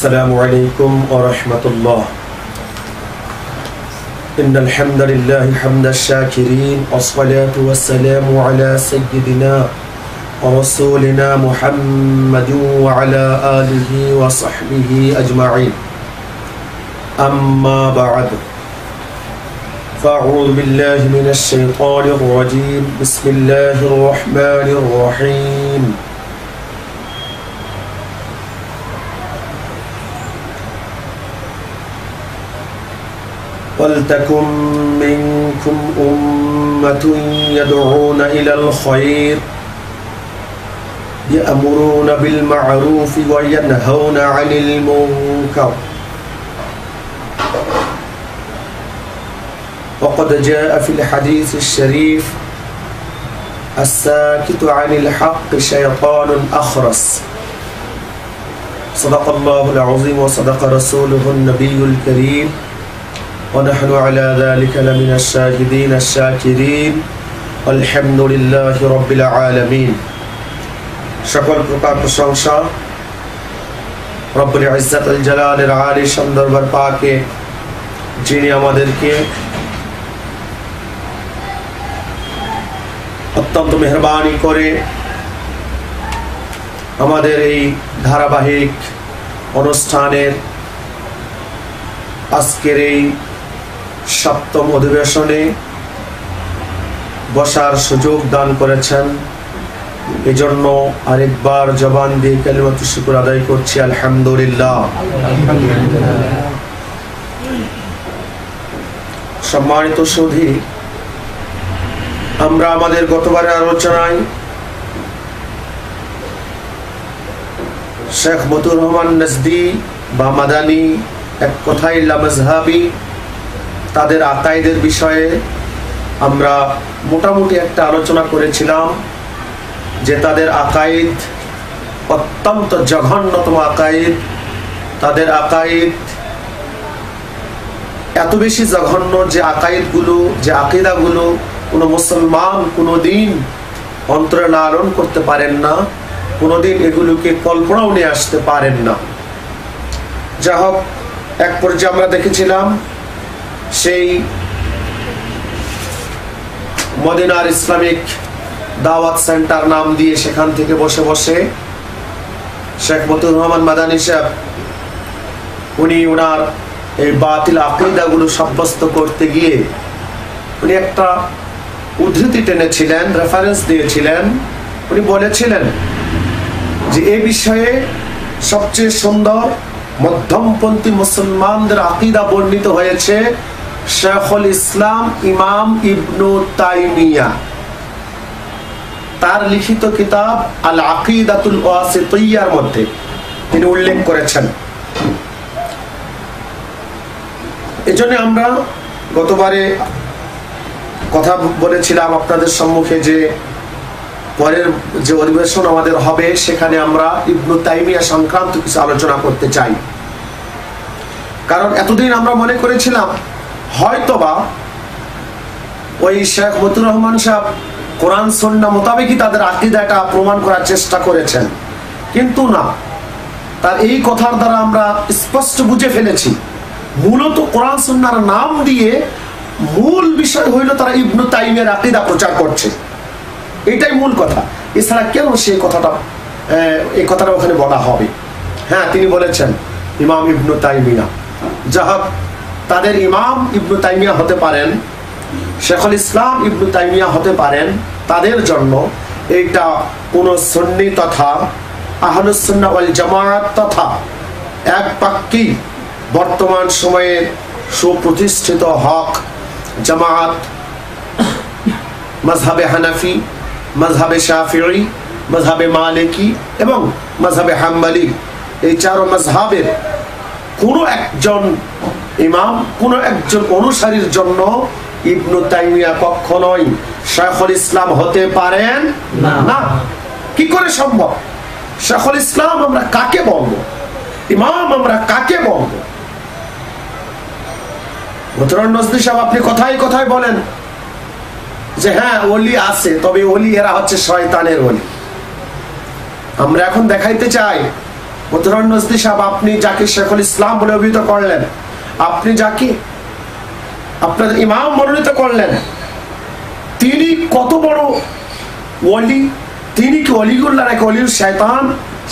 السلام عليكم ورحمة الله. إن الحمد لله حمد الشاكرين والصلاة والسلام على سيدنا ورسولنا محمد وعلى آله وصحبه أجمعين. أما بعد فأعوذ بالله من الشيطان الرجيم. بسم الله الرحمن الرحيم. وَلْتَكُنْ مِنْكُمْ أُمَّةٌ يَدْعُونَ إِلَى الْخَيْرِ يَأْمُرُونَ بِالْمَعْرُوفِ وَيَنْهَوْنَ عَنِ الْمُنْكَرِ وقد جاء في الحديث الشريف الساكت عن الحق شيطان أخرس. صدق الله العظيم وصدق رسوله النبي الكريم ونحن على ذلك لمن الشاهدين الشاكرين والحمد لله رب العالمين. সকল প্রকার প্রশংসা রব্বুল ইজ্জাতুল জালালের আলী শান দরবার পাকে, যিনি আমাদেরকে অত্যন্ত মেহেরবানি করে আমাদের এই ধারাবাহিক অনুষ্ঠানের আজকের এই সপ্তম অধিবেশনে বসার সুযোগ দান করেছেন। এজন্য আরেকবার জবান দিয়ে কালিমাতুশ শুকর আদায় করছি, আলহামদুলিল্লাহ। সম্মানিত সুধী, আমরা আমাদের গতবারের আলোচনায় শেখ মতিউর রহমান নজদি বা মাদানী, এক কথায় লামাজহাবি, তাদের আকাইদের বিষয়ে আমরা মোটামুটি একটা আলোচনা করেছিলাম যে তাদের আকাইদ অত্যন্ত জঘন্যতম আকাইদ। তাদের আকাইদ এত বেশি জঘন্য যে আকাইদগুলো, যে আকিদাগুলো কোনো মুসলমান কোনোদিন অন্তরে লালন করতে পারেন না, কোনোদিন এগুলোকে কল্পনাও নিয়ে আসতে পারেন না। যা হোক, এক পর্যায়ে আমরা দেখেছিলাম সেই মদিনার ইসলামিক দাওয়াত সেন্টার নাম দিয়ে সেখান থেকে বসে বসে শেখ মতিউর রহমান মাদানী সাহেব উনি ওনার এই বাতিল আকীদাগুলো সাব্যস্ত করতে গিয়ে উনি একটা উদ্ধৃতি টেনেছিলেন, রেফারেন্স দিয়েছিলেন। উনি বলেছিলেন যে এই বিষয়ে সবচেয়ে সুন্দর মধ্যমপন্থী মুসলমানদের আকীদা বর্ণিত হয়েছে শেখুল ইসলাম ইমাম ইবনু তাইমিয়া, তার লিখিত কিতাব আল আকিদাতুল ওয়াসিতিয়্যার মধ্যে তিনি উল্লেখ করেছেন। এজন্য আমরা গতবারে কথা বলেছিলাম আপনাদের সম্মুখে যে পরের যে অধিবেশন আমাদের হবে সেখানে আমরা ইবনু তাইমিয়া সংক্রান্ত কিছু আলোচনা করতে চাই। কারণ এতদিন আমরা মনে করেছিলাম হয়তোবা ওই শেখ মতিউর রহমান সাহেব কোরআন সুন্নাহ মোতাবেকই তাদের আকীদাটা প্রমাণ করার চেষ্টা করেছেন, কিন্তু না, তার এই কথার দ্বারা আমরা স্পষ্ট বুঝে ফেলেছি মূলত কোরআন সুন্নাহর নাম দিয়ে মূল বিষয় হইল তারা ইবনু তাইমিয়ার আকীদা প্রচার করছে। এটাই মূল কথা। এছাড়া কেন সেই কথাটা এই কথাটা ওখানে বলা হবে? হ্যাঁ, তিনি বলেছেন ইমাম ইবনু তাইমিয়া। যা হোক, তাদের ইমাম ইবনু তাইমিয়া হতে পারেন, শেখুল ইসলাম ইবনু তাইমিয়া হতে পারেন, তাদের জন্য এইটা কোন সুন্নি তথা আহলুস সুন্নাহ ওয়াল জামাত তথা এক পাক্কি বর্তমান সময়ে সুপ্রতিষ্ঠিত হক জামাত, মাযহাবে হানাফি, মাযহাবে শাফিঈ, মাযহাবে মালিকি এবং মাযহাবে হাম্বলি, এই চার মাযহাবের কোন একজন ইমাম, কোন একজন অনুসারীর জন্য ইবনু তাইমিয়া কখনোই শেখুল ইসলাম হতে পারেন না। কি করে সম্ভব? শেখুল ইসলাম আমরা কাকে বলবো? ইমাম আমরা কাকে বলবো? মতিউর নজদি সাহেব আপনি কথায় কথায় বলেন যে হ্যাঁ ওলি আছে, তবে ওলি এরা হচ্ছে শয়তানের ওলি। আমরা এখন দেখাইতে চাই মতিউর নজদি সাহেব, আপনি যাকে শেখুল ইসলাম বলে অভিহিত করলেন, আপনি যাকে আপনাদের ইমাম মনোনীত করলেন, তিনি কত বড় ওয়ালি? তিনি কি ওলিউল্লাহ নাকি ওলিউল শয়তান?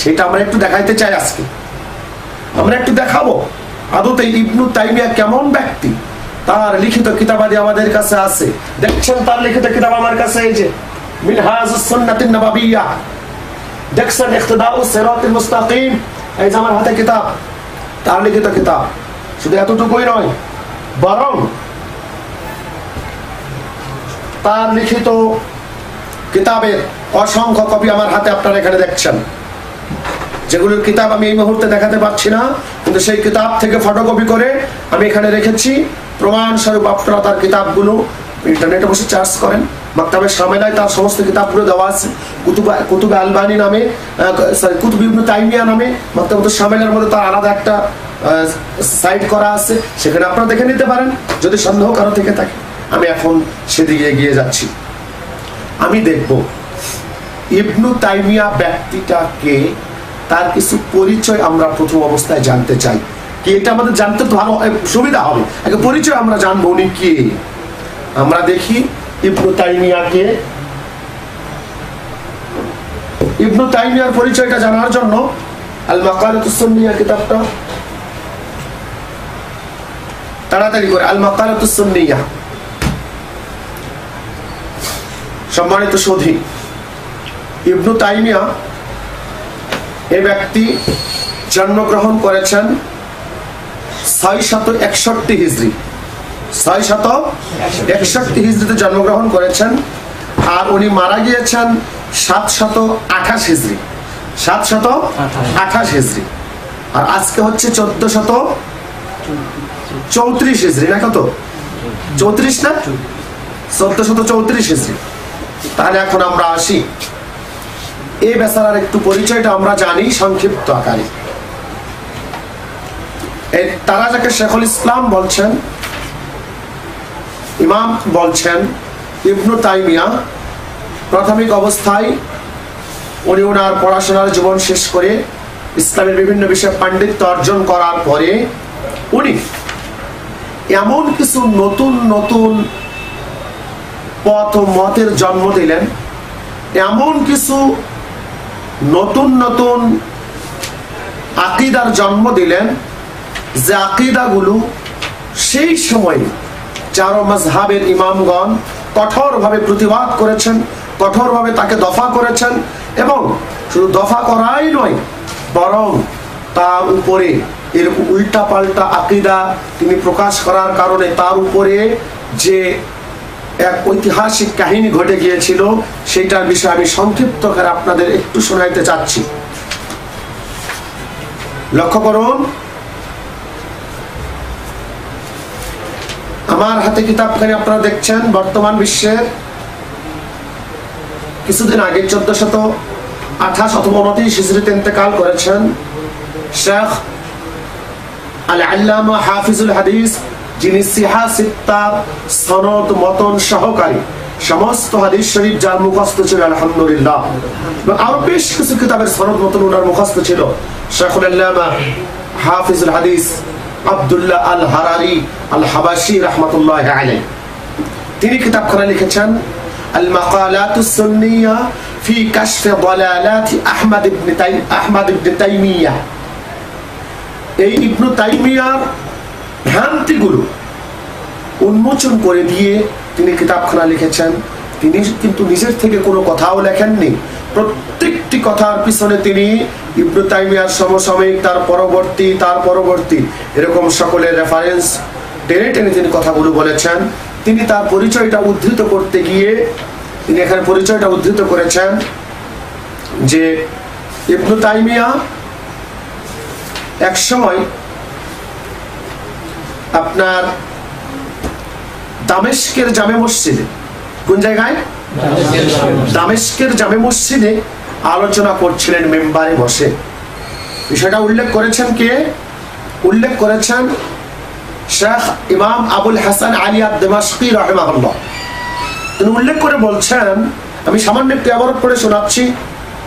সেটা আমরা একটু দেখাইতে চাই। আজকে আমরা একটু দেখাবো আদতে ইবনু তাইমিয়া কেমন ব্যক্তি। তার লিখিত কিতাবাদি আমাদের কাছে আছে, দেখছেন তার লিখিত কিতাব আমার কাছে, এই যে মিনহাজুস সুন্নাতিন নববিয়্যাহ, দেখছেন ইক্তিদাউস সিরাতিল মুস্তাকিম, এই যে আমার হাতে কিতাব, তার লিখিত কিতাব। শুধু এতটুকুই নয়, বরং তার লিখিত কিতাবের অসংখ্য কপি আমার হাতে আপনারা এখানে দেখছেন, যেগুলোর কিতাব আমি এই মুহূর্তে দেখাতে পারছি না, কিন্তু সেই কিতাব থেকে ফটোকপি করে আমি এখানে রেখেছি। প্রমাণ স্বরূপ আপনারা তার কিতাবগুলো ইন্টারনেটে বসে চার্জ করেন, মাকতাবে শামেলায় তার সমস্ত কিতাবগুলো দেওয়া আছে। কুতুবে আলবানী নামে, কুতুব ইবনু তাইমিয়া নামে মাকতাবে শামেলার মধ্যে তার আলাদা একটা সাইট করা আছে, সেখানে আপনারা দেখে নিতে পারেন যদি সন্দেহ কারো থেকে থাকে। আমি এখন সেদিকে এগিয়ে যাচ্ছি। আমি দেখব ইবনু তাইমিয়া ব্যক্তিটাকে, তার কিছু পরিচয় আমরা প্রথম অবস্থায় জানতে চাই। কি এটা আমাদের জানতে তো ভালো সুবিধা হবে, আগে পরিচয় আমরা জানবো উনি কে। আমরা দেখি ইবনু তাইমিয়াকে। ইবনু তাইমিয়ার পরিচয়টা জানার জন্য আল মাকালাতুস সুন্নিয়া কিতাবটা তাড়াতাড়ি করে, আল মাকালাতুস সুন্নিয়া। সম্মানিত সুধী, ইবনু তাইমিয়া এই ব্যক্তি জন্মগ্রহণ করেছেন 661 হিজরি, 661 হিজরিতে জন্মগ্রহণ করেছেন। আর উনি মারা গিয়েছেন 728 হিজরি, 728 হিজরি। আর আজকে হচ্ছে 1434 হিজরি, না কত? 34 না, 1434 হিজরি। তাহলে এখন আমরা আসি এই বেচারার একটু পরিচয়টা আমরা জানি সংক্ষিপ্ত আকারে। তারা যাকে শেখুল ইসলাম বলছেন, ইমাম বলছেন, ইবনু তাইমিয়া প্রাথমিক অবস্থায় উনি ওনার পড়াশোনার জীবন শেষ করে ইসলামের বিভিন্ন বিষয়ে পাণ্ডিত্য অর্জন করার পরে উনি এমন কিছু নতুন নতুন পথ ও মতের জন্ম দিলেন, এমন কিছু নতুন নতুন আকীদার জন্ম দিলেন, যে আকীদাগুলো সেই সময় চারো মাযহাবের ইমামগণ কঠোরভাবে প্রতিবাদ করেছেন, কঠোরভাবে তাকে দফা করেছেন। এবং শুধু দফা করাই নয়, বরং তার উপরে এরকম উল্টা পাল্টা আকীদা তিনি প্রকাশ করার কারণে তার উপরে যে এক ঐতিহাসিক কাহিনী ঘটে গিয়েছিল, সেটার বিষয়ে আমি সংক্ষিপ্ত করে আপনাদের একটু শোনাইতে চাচ্ছি। লক্ষ্য করুন, আমার হাতে কিতাবখানি আপনারা দেখছেন। বর্তমান বিশ্বের কিছুদিন আগে 1428 অথবা 29 হিজরিতে ইন্তেকাল করেছেন শেখ আল আল্লামা হাফিজুল হাদিস, যিনি সিহা সিত্তার সনদ মতন সহকারী, সমস্ত হাদিস শরীফ যার মুখস্থ ছিল আলহামদুলিল্লাহ, এবং আরো বেশ কিছু কিতাবের সনদ মতন ওনার মুখস্থ ছিল। শেখুল আল্লামা হাফিজুল হাদিস আব্দুল্লাহ আল হারারি আল হাবাসি রাহমাতুল্লাহ আলাইহি, তিনি কিতাবখানা লিখেছেন আল মাকালাতুস সুন্নিয়া ফি কাশফ দালালাত আহমদ ইবনে তাইমিয়া। এই ইবনু তাইমিয়ার ভ্রান্তিগুলো উন্মোচন করে দিয়ে তিনি কিতাবখানা লিখেছেন। তিনি কিন্তু নিজের থেকে কোনো কথাও লেখেননি, প্রত্যেকটি কথার পিছনে তিনি ইবনু তাইমিয়ার সমসাময়িক, তার পরবর্তী এরকম সকলের রেফারেন্স টেনে টেনে তিনি কথাগুলো বলেছেন। তিনি তার পরিচয়টা উদ্ধৃত করতে গিয়ে তিনি এখানে পরিচয়টা উদ্ধৃত করেছেন যে ইবনু তাইমিয়া এক সময় আপনার দামেস্কের জামে মসজিদে, কোন জায়গায়? দামেস্কের জামে মসজিদে আলোচনা করছিলেন মেম্বারে বসে। বিষয়টা উল্লেখ করেছেন কে? উল্লেখ করেছেন শেখ ইমাম আবুল হাসান আলী আদ-দিমাশকি রাহিমাহুল্লাহ। তিনি উল্লেখ করে বলছেন, আমি সামান্য একটু ইবারত পড়ে শোনাচ্ছি,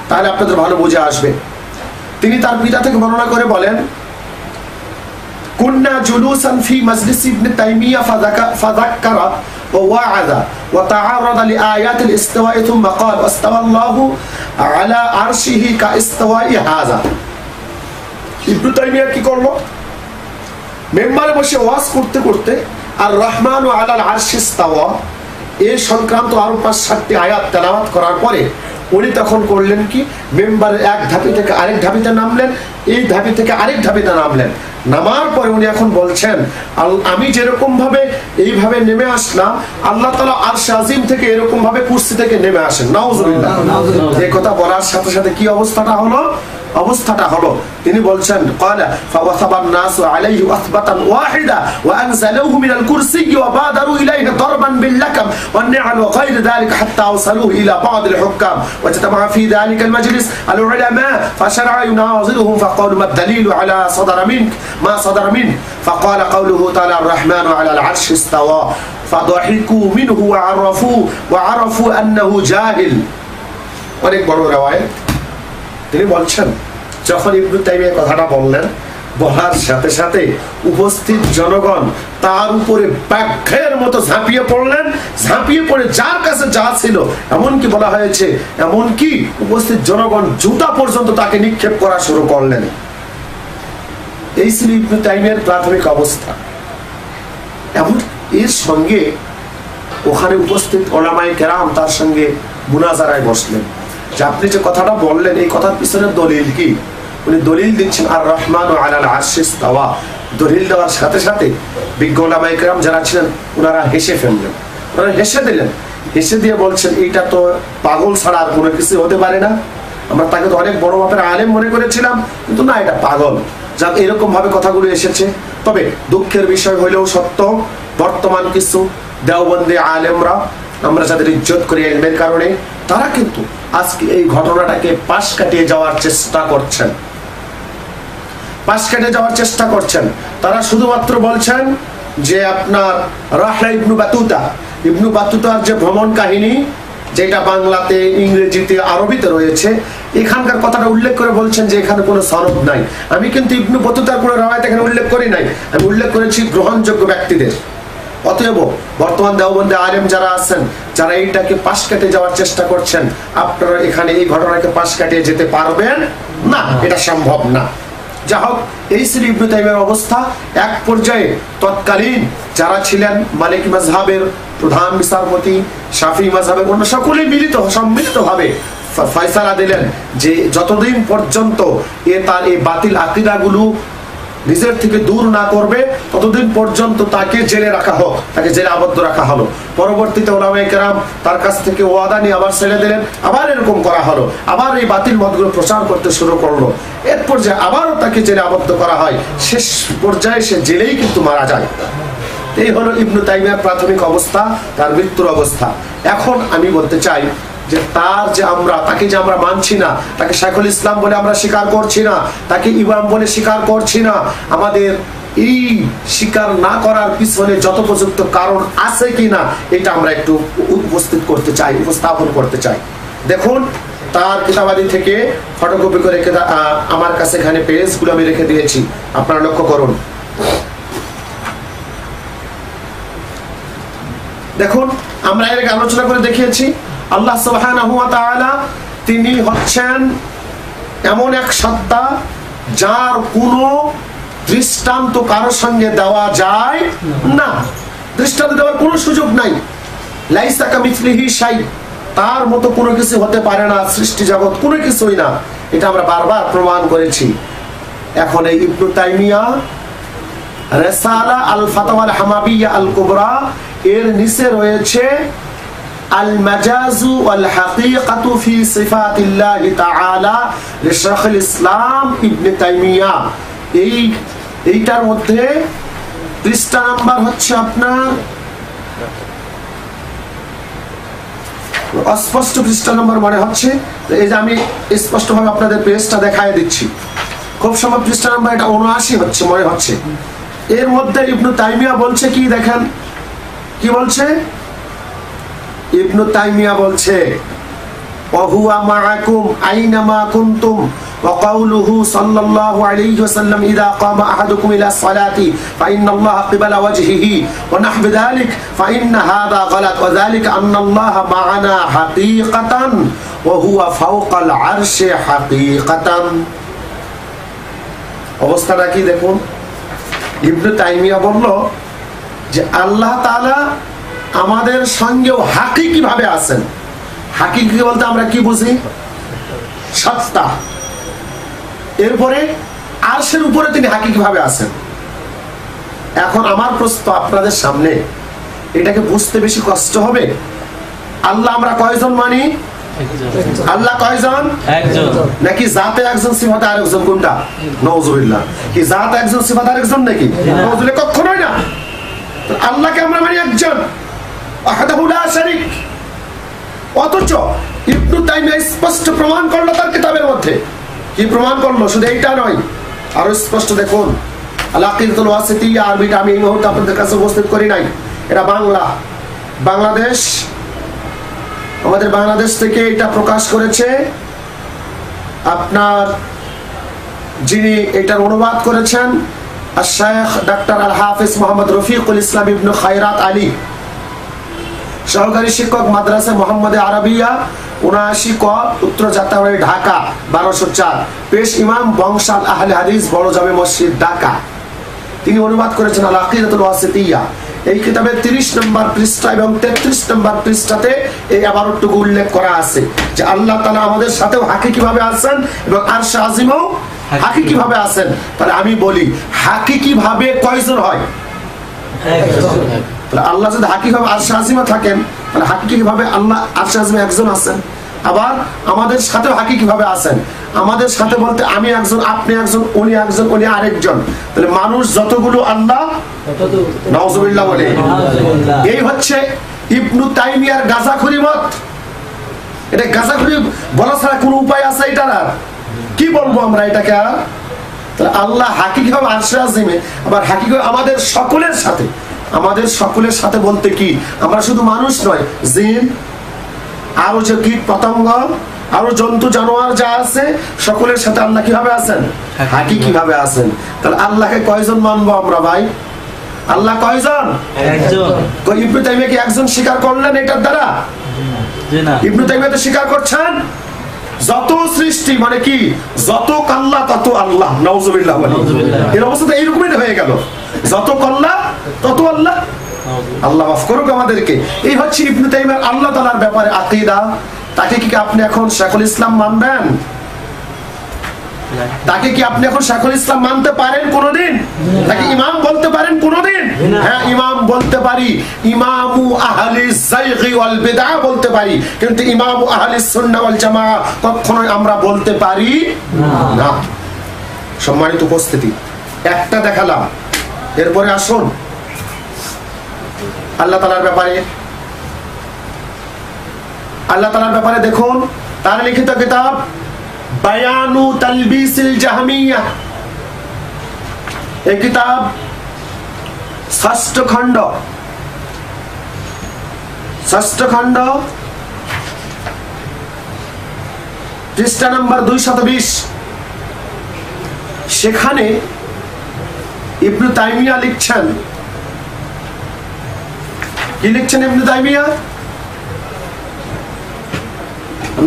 তাহলে আপনাদের ভালো বুঝে আসবে। তিনি তার পিতা থেকে বর্ণনা করে বলেন, কুন্না জুলুসান ফি মাজলিস ইবনে তাইমিয়া ফাযাক্কারা ওয়া ওয়া'আযা ওয়া তা'আরাদা লিআয়াতিল ইসতিওয়া'i থুম্মা ক্বালা ওয়াস্তাওয়া আল্লাহু আলা আরশিহি কা ইসতিওয়া'i হাযা। ইবনে তাইমিয়া কি করলো? মেম্বারে বসে ওয়াজ করতে করতে আর রহমান ওয়া আলাল আরশি ইসতাওয়া এই সংক্রান্ত আরো 5-7টি আয়াত তেলাওয়াত করার পরে উনি তখন করলেন কি, মেম্বারের এক ধাপি থেকে আরেক ধাপিতে নামলেন, এই ধাপি থেকে আরেক ধাপিতে নামলেন। নামার পরে উনি এখন বলছেন, আমি যেরকম ভাবে এইভাবে নেমে আসলাম, আল্লাহ তাআলা আরশে আজিম থেকে এরকম ভাবে কুরসি থেকে নেমে আসেন। নাউজুবিল্লাহ। এই কথা বলার সাথে সাথে কি অবস্থাটা হলো তিনি বলছেন, ক্বালা ফাওয়াসাবান নাসু আলাইহি ওয়াসবাতান ওয়াহিদা ওয়া আনজালুহু মিনাল কুরসিয়্যি ওয়া বাদারু ইলাইহি দরবান বিল লাকাম ওয়ান নি'ল ওয়া গায়র যালিকা হাত্তা ওয়াসালুহু ইলা বা'দ আল হুকাম ওয়া তাতামা ফি যালিকা আল মাজলিস আল উলামা ফাশারআ ইউনাযিরুহুম ফাকালু মা দালিলু আলা সাদারা মিনক মা সাদারা মিন ফাকালা কাওলুহু তাআলা আর-রাহমানু আলা আল-আরশি ইসতাওয়া ফাদাহিকু মিনহু ওয়া আরাফু আন্নাহু জাহিল। অনেক বড় riwayat। তিনি বলছেন, যখন ইবনে তাইমিয়া কথাটা বললেন, বলার সাথে সাথে উপস্থিত জনগণ তার উপরে ব্যাঘ্রের মতো ঝাঁপিয়ে পড়লেন। ঝাঁপিয়ে পড়ে যার কাছে যা ছিল, এমনকি বলা হয়েছে এমনকি উপস্থিত জনগণ জুতা পর্যন্ত তাকে নিক্ষেপ করা শুরু করলেন। এই ছিল ইবনে তাইমিয়ার প্রাথমিক অবস্থা। এমন এর সঙ্গে ওখানে উপস্থিত উলামায়ে কেরাম তার সঙ্গে মুনাজারায় বসলেন যে আপনি যে কথাটা বললেন এই কথার পিছনে দলিল কি। উনি দলিল দিচ্ছেন আর রহমানু আলাল আরশি ইসতাওয়া। দলিল দেওয়ার সাথে সাথে বিজ্ঞ উলামায়ে কেরাম যারা ছিলেন ওনারা হেসে ফেললেন, ওনারা হেসে দিলেন। হেসে দিয়ে বলছেন, এইটা তো পাগল ছাড়া আর কোনো কিছু হতে পারে না। আমরা তাকে তো অনেক বড় মাপের আলেম মনে করেছিলাম, কিন্তু না, এটা পাগল। যাক, এরকম ভাবে কথাগুলো এসেছে। তবে দুঃখের বিষয় হইলেও সত্য, বর্তমান কিছু দেওবন্দি আলেমরা, আমরা যাদের ইজ্জত করি ইলমের কারণে, তারা কিন্তু আজকে এই ঘটনাটাকে পাশ কাটিয়ে যাওয়ার চেষ্টা করছেন। তারা শুধুমাত্র বলছেন যে আপনার রাহলা ইবনু বাতুতার যে ভ্রমণ কাহিনী, যেটা বাংলাতে, ইংরেজিতে, আরবিতে রয়েছে, এখানকার কথাটা উল্লেখ করে বলছেন যে এখানে কোনো সনদ নাই। আমি কিন্তু ইবনু বাতুতার কোনো রাওয়ায়াত এখানে উল্লেখ করি নাই, আমি উল্লেখ করেছি গ্রহণযোগ্য ব্যক্তিদের। অতএব বর্তমান দেওবন্দি আলেম যারা আছেন, যারা এইটাকে পাশ কেটে যাওয়ার চেষ্টা করছেন, আপনারা এখানে এই ঘটনাকে পাশ কাটিয়ে যেতে পারবেন না, এটা সম্ভব না। যা হোক, এই ছিল ইবনে তাইমিয়ার অবস্থা। এক পর্যায়ে তৎকালীন যারা ছিলেন মালিকি মাযহাবের প্রধান বিচারপতি, শাফিঈ মাযহাবের অন্য সকলেই সম্মিলিতভাবে ফয়সালা দিলেন যে যতদিন পর্যন্ত তার এই বাতিল আকীদাগুলো নিজের থেকে দূর না করবে, ততদিন পর্যন্ত তাকে জেলে রাখা হোক, তাকে জেলে আবদ্ধ রাখা হলো। পরবর্তীতে উলামায়ে কেরাম তার কাছ থেকে ওয়াদা নিয়ে আবার ছেড়ে দিলেন, আবার এরকম করা হলো, আবার এই বাতিল মতগুলো প্রচার করতে শুরু করলো। এর পর্যায়ে আবারও তাকে জেলে আবদ্ধ করা হয়, শেষ পর্যায়ে সে জেলেই কিন্তু মারা যায়। এই হলো ইবনে তাইমিয়ার প্রাথমিক অবস্থা, তার মৃত্যুর অবস্থা। এখন আমি বলতে চাই যে তাকে যে আমরা মানছি না, তাকে শাইখুল ইসলাম বলে আমরা স্বীকার করছি না, তাকে ইমাম বলে স্বীকার করছি না, আমাদের এই স্বীকার না করার পিছনে যথোপযুক্ত কারণ আছে কিনা এটা আমরা একটু উপস্থাপন করতে চাই। দেখুন, তার কিতাবাদি থেকে ফটোকপি করে আমার কাছে এখানে পেজগুলো আমি রেখে দিয়েছি, আপনারা লক্ষ্য করুন। দেখুন, আমরা এর আগে আলোচনা করে দেখিয়েছি আল্লাহ সুবহানাহু ওয়া তাআলা তিনি হচ্ছেন এমন এক সত্তা যার কোনো দৃষ্টান্ত কারোর সঙ্গে দেওয়া যায় না, দৃষ্টান্ত দেওয়ার কোনো সুযোগ নাই। লাইসা কামিসলিহি শাই, তার মতো কোনো কিছু হতে পারে না, সৃষ্টি জগৎ কোনো কিছুই না, এটা আমরা বারবার প্রমাণ করেছি। এখন এই ইবনে তাইমিয়া রিসালা আল ফাতাওয়া আল হামাবিয়া আল কুবরা এর নিচে রয়েছে আল মাজাজু ওয়াল হাকিকাতু ফি সিফাতিল্লাহি তাআলা লিশাইখুল ইসলাম ইবনে তাইমিয়া। এইটার মধ্যে পৃষ্ঠা নাম্বার হচ্ছে আপনার অস্পষ্ট পৃষ্ঠা নম্বর মনে হচ্ছে, এই যে আমি স্পষ্টভাবে আপনাদের পেজটা দেখায় দিচ্ছি। খুব সম্ভব পৃষ্ঠা নাম্বার এটা 79 হচ্ছে মনে হচ্ছে। এর মধ্যে ইবনে তাইমিয়া বলছে কি, দেখেন কি বলছে। ইবনে তাইমিয়া বলছে ওয়া হুয়া মাআকুম আইনামা কুনতুম ওয়া কাউলুহু সাল্লাল্লাহু আলাইহি ওয়াসাল্লাম ইযা কামা আহাদুকুম ইলা সালাতি ফাইন্নাল্লাহা কিবালা ওয়াজহিহি ওয়া নাহবু যালিক ফাইন্না হাযা গালাত ওয়া যালিকা আন্নাল্লাহা মা'ানা হাকীকাতান ওয়া হুয়া ফাওকাল আরশি হাকীকাতান। অবস্থাটা কি দেখুন। ইবনে তাইমিয়া বলল যে আল্লাহ তাআলা আমাদের সঙ্গেও হাকিকি ভাবে আছেন। হাকিকি বলতে আমরা কি বুঝি? সত্তা। এরপরে আরশের উপরে তিনি হাকিকি ভাবে আছেন। এখন আমার প্রশ্ন আপনাদের সামনে, এটাকে বুঝতে বেশি কষ্ট হবে? আল্লাহ আমরা কয়জন মানি? আল্লাহ কয়জন? একজন। নাকি জাতে একজন সিফাতে আরেকজন? কোনটা? নাউজুবিল্লাহ। কি জাত একজন সিফাত আরেকজন নাকি? নাউজুবিল্লাহ, কখনোই না। আল্লাহকে আমরা মানি একজন, ওয়াহদাহু লা শারীক। অথচ ইবনে তাইমিয়া স্পষ্ট প্রমাণ করলো তার কিতাবের মধ্যে। কি প্রমাণ করলো? শুধু এইটা নয়, আরো স্পষ্ট দেখুন। আল আকিদাতুল ওয়াসিতিয়্যা, আরবিটা আমি এই মুহূর্তে আপনাদের কাছে উপস্থিত করি নাই, এটা বাংলাদেশ, আমাদের বাংলাদেশ থেকে এটা প্রকাশ করেছে আপনার, যিনি এটার অনুবাদ করেছেন শাইখ ডাক্তার আল হাফিজ মোহাম্মদ রফিকুল ইসলাম ইবনে খায়রাত আলী, সহকারী শিক্ষক মাদ্রাসা মোহাম্মদ আরবিয়া ৭৯ ক, উত্তর যাত্রাবাড়ি, ঢাকা ১২০৪। পেশ ইমাম বংশাল আহলে হাদিস, বড় জামে মসজিদ, ঢাকা। তিনি অনুবাদ করেছেন আল আকিদাতুল ওয়াসিতিয়্যা। এই কিতাবের ৩০ নম্বর পৃষ্ঠা এবং ৩৩ নম্বর পৃষ্ঠাতে এই আবারটুকু উল্লেখ করা আছে যে আল্লাহ তাআলা আমাদের সাথেও হাকিকি ভাবে আছেন এবং আরশে আজিমেও হাকিকি ভাবে আছেন। তাহলে আমি বলি, হাকিকি ভাবে কয়জন হয়? তাহলে আল্লাহ যদি হাকিকি ভাবে আরশে আজিমে থাকেন, তাহলে হাকিকি ভাবে আল্লাহ আরশে আজিমে একজন আছেন। আবার আমাদের সাথেও হাকিকি ভাবে আছেন। আমাদের সাথে বলতে আমি একজন, আপনি একজন, উনি একজন, উনি আরেকজন। তাহলে মানুষ যতগুলো আল্লাহ, নাউজুবিল্লাহ বলে। এই হচ্ছে ইবনে তাইমিয়ার গাঁজাখুরি মত। এটা গাঁজাখুরি বলা ছাড়া কোনো উপায় আছে এটার? আর কি বলবো আমরা এটাকে? আর তাহলে আল্লাহ হাকিকি ভাবে আরশে আজিমে, আবার হাকিকি আমাদের সকলের সাথে। আমাদের সকলের সাথে বলতে কি, আমরা শুধু মানুষ নয়, জিন, আরো যে কীট পতঙ্গ, আরো জন্তু জানোয়ার যা আছে, সকলের সাথে আল্লাহ কিভাবে আছেন? হাকিকি ভাবে আছেন। তাহলে আল্লাহকে কয়জন মানবো আমরা ভাই? আল্লাহ কয়জন? একজন। ইবনে তাইমিয়া কি একজন স্বীকার করলেন এটার দ্বারা? না। ইবনে তাইমিয়া তো স্বীকার করছেন যত সৃষ্টি, মানে কি যত কাল্লা তত আল্লাহ, নাউজুবিল্লাহ বলে। এর অবস্থা তো এইরকমই হয়ে গেল, যত কাল্লা তত আল্লাহ। আল্লাহ মাফ করুক আমাদেরকে। এই হচ্ছে ইবনে তাইমিয়ার আল্লাহ তাআলার ব্যাপারে আকীদা। তাকে কি আপনি এখন শেখুল ইসলাম মানবেন? তাকে কি আপনি এখন শেখুল ইসলাম মানতে পারেন কোনদিন? তাকে ইমাম বলতে পারেন কোনদিন? হ্যাঁ, ইমাম বলতে পারি, ইমামু আহলিস যায়গি ওয়াল বিদআহ বলতে পারি, কিন্তু ইমামু আহলিস সুন্নাহ ওয়াল জামাআহ কখনোই আমরা বলতে পারি না। সম্মানিত উপস্থিতি, একটা দেখালাম, এরপরে আসুন আল্লাহ তাআলার ব্যাপারে। আল্লাহ তাআলার ব্যাপারে দেখুন তার লিখিত কিতাব বায়ানু তালবিসিল জাহমিয়া, এই কিতাব ৬ষ্ঠ খণ্ড, পৃষ্ঠা নম্বর ২২০। সেখানে ইবনে তাইমিয়া লিখছেন, কি লিখছেন ইবনে তাইমিয়া?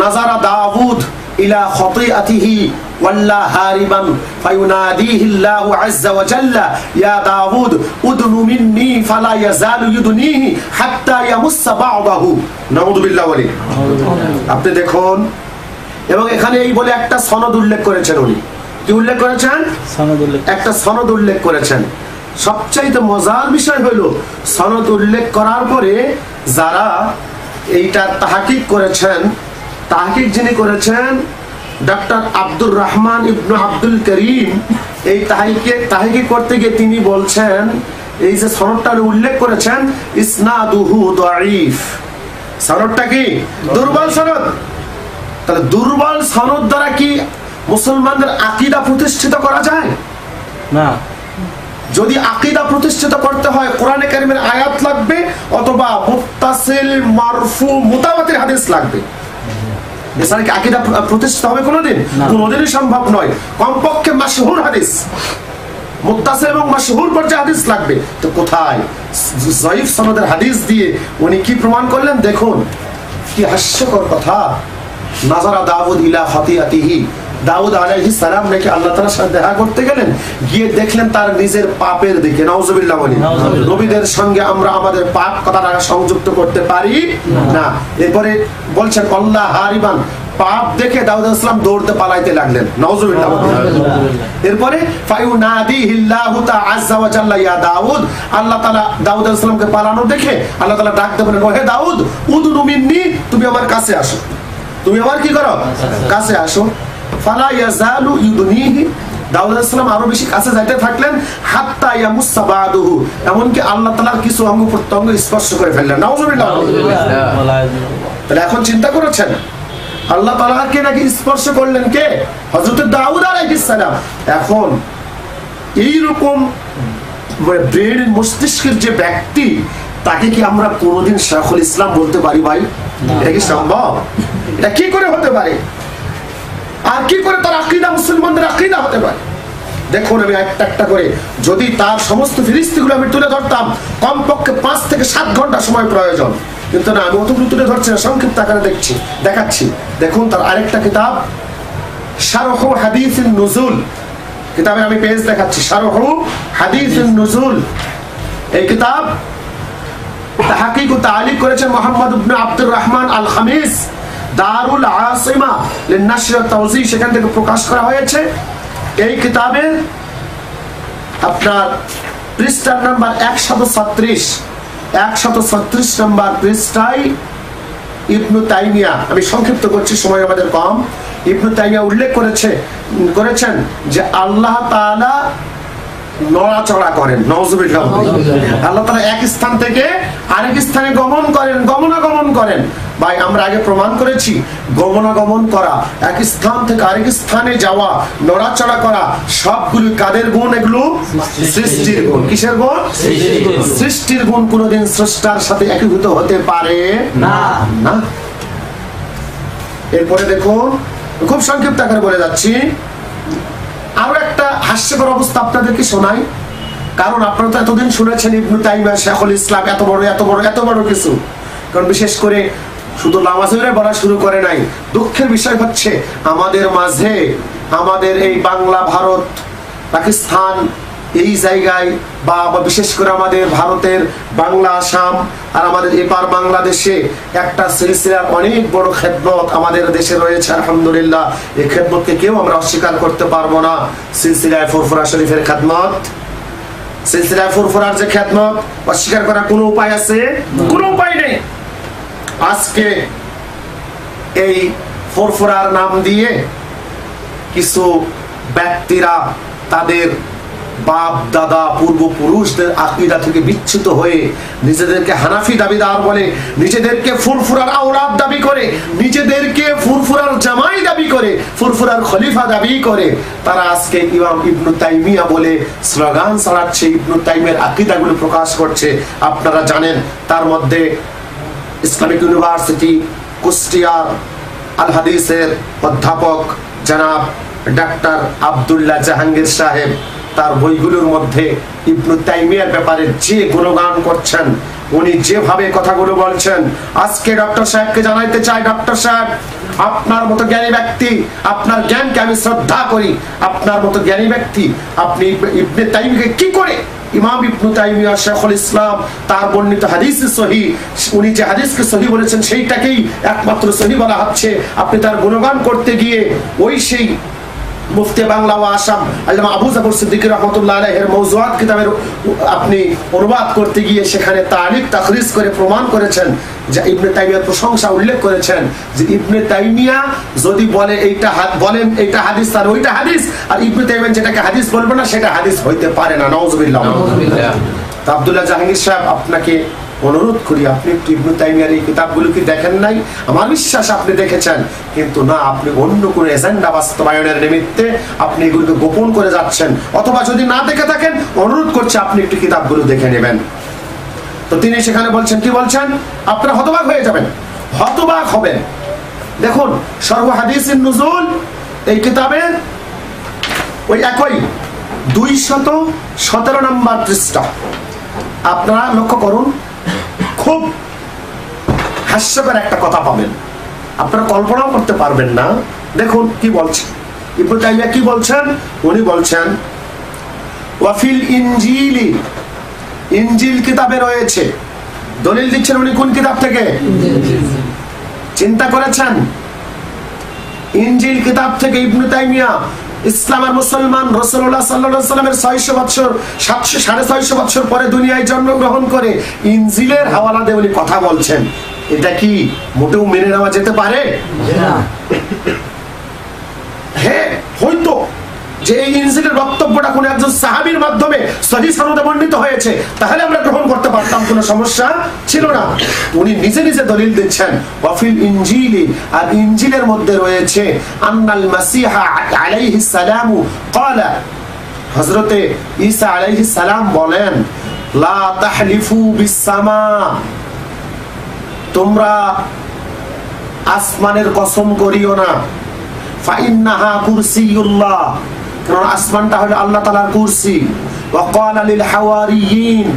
নাজারা দাউদ ইলা খতিআতিহি ওয়াল্লা হারিবান ফায়ুনাদিহিল্লাহু আযজা ওয়া জাল্লা ইয়া দাউদ উদনু মিন্নি ফালা ইয়াজালু ইউদনিহি হাত্তা ইয়ামুসসা বা'দাহু, নাউযুবিল্লাহ বলে। আপনি দেখুন, এবং এখানে এই বলে একটা সনদ উল্লেখ করেছেন। উনি কি উল্লেখ করেছেন? একটা সনদ উল্লেখ করেছেন। সবচাইতে মজার বিষয় হলো, সনদ উল্লেখ করার পরে যারা এইটা তাহকিক করেছেন, তাহকিক যিনি করেছেন ডক্টর আব্দুর রহমান ইবনে আব্দুল করিম, এই তাহকিক করতে গিয়ে তিনি বলছেন, এই যে সনদটা উল্লেখ করেছেন, ইসনাদুহু দাঈফ, সনদটা কি দুর্বল সনদ। তাহলে দুর্বল সনদ দ্বারা কি মুসলমানদের আকীদা প্রতিষ্ঠিত করা যায়? না। যদি আকীদা প্রতিষ্ঠিত করতে হয়, কোরআনে কারীমের আয়াত লাগবে, অথবা মুত্তাসিল, মারফু, মুতাওয়াতির হাদিস লাগবে। এছাড়া কি আকীদা প্রতিষ্ঠা হবে কোনোদিন? কোনোদিনই সম্ভব নয়। কমপক্ষে মাশহুর হাদিস, মুত্তাসিল এবং মাশহুর পর্যায়ে হাদিস লাগবে। তো কোথায় যঈফ সনদের হাদিস দিয়ে উনি কি প্রমাণ করলেন? দেখুন কি হাস্যকর কথা। নাজারা দাউদ ইলা খাতিয়াতিহি, দাউদ আলাইহিস সালাম নাকি আল্লাহ তাআলার সাথে দেখা করতে গেলেন, গিয়ে দেখলেন তার নিজের পাপের দিকে। নাউজুবিল্লাহ বলি। নবীদের সঙ্গে আমরা আমাদের পাপ কথাটা সংযুক্ত করতে পারি না। এরপরে বলছেন আল্লাহ হারিবান, পাপ দেখে দাউদ আলাইহিস সালাম দৌড়তে পালাইতে লাগলেন। নাউজুবিল্লাহ। এরপরে ফায়ুনাদিহিল্লাহু তাআলা আযজা ওয়া জাল্লা ইয়া দাউদ, আল্লাহ তাআলা দাউদ আলাইহিস সালামকে পালানো দেখে আল্লাহ তাআলা ডাক দিয়ে বলেন, হে দাউদ উদনু মিন্নি, তুমি আমার কাছে আসো, তুমি আমার কি করো? কাছে আসো। ফালা ইয়াজালু ইউদনিহি, দাউদ আলাইহিস সালাম আরো বেশি কাছে যাইতে থাকলেন, হাত্তা ইয়ামুসসা বাদুহু, এমনকি আল্লাহ তাআলার কিছু অঙ্গ প্রত্যঙ্গ স্পর্শ করে ফেললেন। নাউজুবিল্লাহ। তাহলে এখন চিন্তা করেছেন আল্লাহ তাআলাকে নাকি স্পর্শ করলেন কে? হযরত দাউদ আলাইহিস সালাম। এখন এইরকম ব্রেন মস্তিষ্কের যে ব্যক্তি, তাকে কি আমরা কোনোদিন শাইখুল ইসলাম বলতে পারি ভাই? এটা কি সম্ভব? এটা কি করে হতে পারে? আর কি করে তার আকীদা মুসলমানদের আকীদা হতে পারে? দেখুন আমি একটা একটা করে যদি তার সমস্ত ফিরিস্তিগুলো আমি তুলে ধরতাম, কমপক্ষে 5 থেকে 7 ঘন্টা সময় প্রয়োজন। কিন্তু না, আমি অতগুলো তুলে ধরছি না, সংক্ষিপ্ত আকারে দেখাচ্ছি। দেখুন তার আরেকটা কিতাব শারহু হাদিসিন নুজুল, কিতাবে আমি পেজ দেখাচ্ছি, শারহু হাদিসিন নুজুল। এই কিতাব তাহকিক ও তালিক করেছেন মুহাম্মদ ইবনে আব্দুর রহমান আল খামিস, দারুল আসিমা লিন-নাশর ওয়া তাওযী, সেখান থেকে প্রকাশ করা হয়েছে। এই কিতাবের আপনার পৃষ্ঠা নাম্বার 136 নম্বর পৃষ্ঠায় ইবনে তাইমিয়া, আমি সংক্ষিপ্ত করছি সময় আমাদের কম, ইবনে তাইমিয়া উল্লেখ করেছেন যে আল্লাহ তাআলা নড়াচড়া করেন। নাউজুবিল্লাহ। আল্লাহ তাআলা এক স্থান থেকে আরেক স্থানে গমনাগমন করেন। ভাই আমরা আগে প্রমাণ করেছি গমনাগমন করা, এক স্থান থেকে আরেক স্থানে যাওয়া, নড়াচড়া করা, সবগুলো কাদের গুণ? এগুলো সৃষ্টির গুণ। কিসের গুণ? সৃষ্টির গুণ। কোনোদিন স্রষ্টার সাথে একীভূত হতে পারে না। এরপরে দেখুন, খুব সংক্ষিপ্ত আকারে বলে যাচ্ছি, আরো একটা হাস্যকর অবস্থা আপনাদেরকে শোনাই। কারণ আপনারা তো এতদিন শুনেছেন ইবনে তাইমিয়া, শাইখুল ইসলাম, এত বড় কিছু। কারণ বিশেষ করে শুধু নামাজের বলা শুরু করে নাই। দুঃখের বিষয় হচ্ছে আমাদের মাঝে, আমাদের এই বাংলা, ভারত, পাকিস্তান এই জায়গায়, বা বিশেষ করে আমাদের ভারতের বাংলা, আসাম আর আমাদের এপার বাংলাদেশে একটা সিলসিলার অনেক বড় খেদমত আমাদের দেশে রয়েছে। আলহামদুলিল্লাহ, এই খেদমতকে কেউ আমরা অস্বীকার করতে পারবো না। সিলসিলায় ফুরফুরা শরীফের খেদমত, সিলসিলায় ফুরফুরার যে খেদমত, অস্বীকার করার কোনো উপায় আছে? কোনো উপায় নেই। আজকে এই ফুরফুরার নাম দিয়ে কিছু ব্যক্তিরা তাদের বাপ দাদা পূর্বপুরুষদের আকীদা থেকে বিচ্যুত হয়ে নিজেদেরকে হানাফি দাবিদার বলে, নিজেদেরকে ফুরফুরার আওলাদ দাবি করে, নিজেদেরকে ফুরফুরার জামাই দাবি করে, ফুরফুরার খলিফা দাবি করে, তারা আজকে ইমাম ইবনে তাইমিয়া বলে স্লোগান চালাচ্ছে, ইবনে তাইমিয়ার আকীদাগুলো প্রকাশ করছে। আপনারা জানেন তার মধ্যে ইসলামিক ইউনিভার্সিটি কুষ্টিয়ার আল হাদিসের অধ্যাপক জনাব ডাক্তার আব্দুল্লাহ জাহাঙ্গীর সাহেব তার বইগুলোর মধ্যে ইবনে তাইমিয়ার ব্যাপারে যে গুণগান করছেন, উনি যেভাবে কথাগুলো বলছেন, আজকে ডক্টর সাহেবকে জানাইতে চাই, ডক্টর সাহেব আপনার মতো জ্ঞানী ব্যক্তি, আপনার জ্ঞানকে আমি শ্রদ্ধা করি, আপনার মতো জ্ঞানী ব্যক্তি আপনি ইবনে তাইমিয়াকে কি করে ইমাম ইবনে তাইমিয়া শাইখুল ইসলাম তার বর্ণিত হাদিস সহিহ, উনি যে হাদিসকে সহিহ বলেছেন সেইটাকেই একমাত্র সহিহ বলা হচ্ছে, আপনি তার গুণগান করতে গিয়ে ওই সেই মুফতি বাংলা ও আসাম আল্লামা আবু জাফর সিদ্দিকী রাহমাতুল্লাহ আলাইহির মওযুআত কিতাবের আপনি অনুবাদ করতে গিয়ে সেখানে তালিক তাখরিজ করে প্রমাণ করেছেন যে ইবনে তাইমিয়ার প্রশংসা উল্লেখ করেছেন যে ইবনে তাইমিয়া যদি বলে বলেন এইটা হাদিস আর ওইটা হাদিস, আর ইবনে তাইমিয়া যেটাকে হাদিস বলবে না সেটা হাদিস হইতে পারে না। নাউজুবিল্লাহ। তো আব্দুল্লাহ জাহাঙ্গীর সাহেব আপনাকে অনুরোধ করি, আপনি একটু ইবনে তাইমিয়ার এই কিতাবগুলো কি দেখেন নাই? আমার বিশ্বাস আপনি দেখেছেন, কিন্তু না, আপনি অন্য কোনো এজেন্ডা বাস্তবায়নের নিমিত্তে আপনি এগুলোকে গোপন করে যাচ্ছেন, অথবা যদি না দেখে থাকেন অনুরোধ করছি আপনি একটু কিতাবগুলো দেখে নেবেন। তো তিনি সেখানে বলছেন, কি বলছেন? আপনারা হতবাক হয়ে যাবেন, হতবাক হবেন। দেখুন সর্ব হাদিসিন নুজুল এই কিতাবের ওই একই 217 নম্বর পৃষ্ঠা আপনারা লক্ষ্য করুন, খুব হাস্যকর একটা কথা পাবেন, আপনারা কল্পনাও করতে পারবেন না। দেখুন কি বলছেন ইবনে তাইমিয়া, কি বলছেন উনি বলছেন ওয়াফিল ইনজিলি, ইনজিল কিতাবে রয়েছে। দলিল দিচ্ছেন উনি কোন কিতাব থেকে? চিন্তা করেছেন? ইনজিল কিতাব থেকে ইবনে তাইমিয়া ইসলাম আর মুসলমান রাসূলুল্লাহ সাল্লাল্লাহু আলাইহি ওয়াসাল্লামের 600 বছর 650 বছর পরে দুনিয়ায় জন্মগ্রহণ করে ইনজিলের হাওয়ালা দিয়ে উনি কথা বলছেন। এটা কি মোটেও মেনে নেওয়া যেতে পারে? হ্যাঁ, হয়তো যে এই ইনজিলের বক্তব্যটা কোন একজন সাহাবীর মাধ্যমে সহিহ সনদে বর্ণিত হয়েছে, তাহলে আমরা গ্রহণ করতে পারতাম, কোনো সমস্যা ছিল না। উনি নিজে নিজে দলিল দিচ্ছেন ওয়াফিল ইনজিলি, আর ইনজিলের মধ্যে রয়েছে আন্নাল মাসিহা আলাইহিস সালাম ক্বালা, হযরতে ঈসা আলাইহিস সালাম বলেন লা তাহলিফু বিস সামা, তোমরা আসমানের কসম করিও না, ফাইন্নাহা কুরসিয়ুল্লাহ, কারণ আসমানটা হলো আল্লাহ তাআলার কুরসি। ওয়া ক্বালা লিল হাওয়ারিয়িন,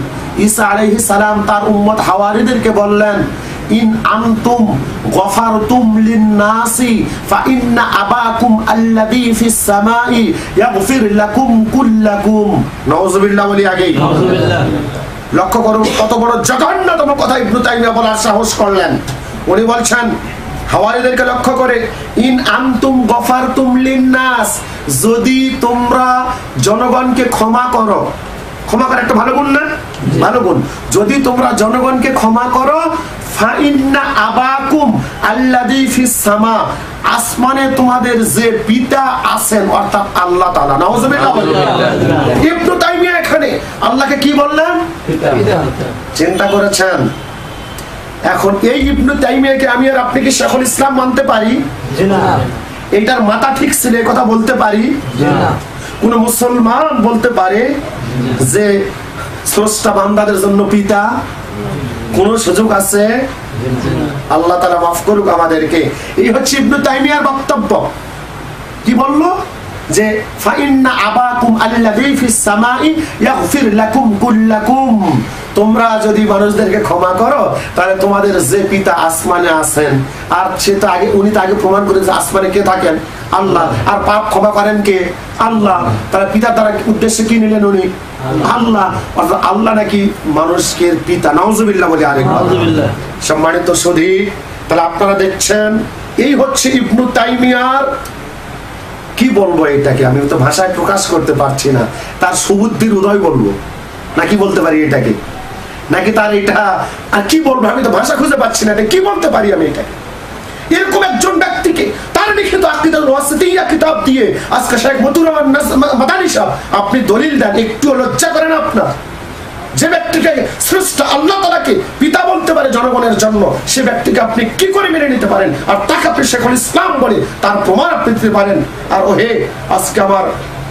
ঈসা আলাইহিস সালাম তার উম্মত হাওয়ারিদেরকে বললেন ইন আনতুম গফারতুম লিন-নাসি ফাইন্না আবাকুম আল্লাযী ফিস সামাই ইয়াগফির লাকুম কুল্লাকুম। নাউযুবিল্লাহ বলি আগে। নাউযুবিল্লাহ। লক্ষ্য করুন কত বড় জঘন্যতম কথা ইবনে তাইমিয়া বলার সাহস করলেন। উনি বলছেন হাওয়ারিদেরকে লক্ষ্য করে ইন আনতুম গফারতুম লিন-নাস, যদি তোমরা জনগণকে ক্ষমা করো, ক্ষমা করা একটা ভালো গুণ না? ভালো গুণ। যদি তোমরা জনগণকে ক্ষমা করো, ফাইন্না আবাকুম আল্লাযী ফিস সামা, আসমানে তোমাদের যে পিতা আছেন অর্থাৎ আল্লাহ তাআলা। নাউযুবিল্লাহ। ইবনে তাইমিয়া এখানে আল্লাহকে কি বললেন? পিতা। চিন্তা করেছেন? এখন এই ইবনে তাইমিয়াকে আমি আর আপনি কি শেখুল ইসলাম মানতে পারি? না। এটার মাথা ঠিক ছিল এই কথা বলতে পারি? না। কোন মুসলমান বলতে পারে যে স্রষ্টা বান্দাদের জন্য পিতা? কোন সুযোগ আছে? আল্লাহ তাআলা মাফ করুক আমাদেরকে। এই হচ্ছে ইবনে তাইমিয়ার বক্তব্য। কি বললো? যে ফাইন্না আবাকুম আল্লাযী ফিস সামাই ইয়াগফির লাকুম কুল্লাকুম, তোমরা যদি মানুষদেরকে ক্ষমা করো তাহলে তোমাদের যে পিতা আসমানে আছেন, আর সে তো আগে উনি তো আগে প্রমাণ করে যে আসমানে কে থাকেন? আল্লাহ। আর পাপ ক্ষমা করেন কে? আল্লাহ। তারা পিতা দ্বারা উদ্দেশ্যে কি নিলেন উনি? আল্লাহ। অর্থাৎ আল্লাহ নাকি মানুষকে পিতা। নাউযুবিল্লাহ বলে আরেকবার। সম্মানিত সুধী, তাহলে আপনারা দেখছেন এই হচ্ছে ইবনে তাইমিয়ার, কি বলবো এটাকে, আমি তো ভাষায় প্রকাশ করতে পারছি না, তার সুবুদ্ধির উদয় বলবো নাকি বলতে পারি এটাকে, নাকি তার এটা আর কি বলবো, আমি তো ভাষা খুঁজে পাচ্ছি না, এটা কি বলতে পারি আমি এটাকে। এরকম একজন ব্যক্তিকে তার লিখিত আকীদাতুল ওয়াসিতিয়্যা কিতাব দিয়ে আজকে শেখ মতিউর রহমান মাদানী সাহেব আপনি দলিল দেন, একটু লজ্জা করেন আপনার? যে ব্যক্তিকে শ্রেষ্ঠ আল্লাহ তাআলাকে পিতা বলতে পারে জনগণের জন্য, সে ব্যক্তিকে আপনি কি করে মেনে নিতে পারেন? আর তাকে আপনি শেখুল ইসলাম বলে তার প্রমাণ আপনি দিতে পারেন? আর ওহে, আজকে আমার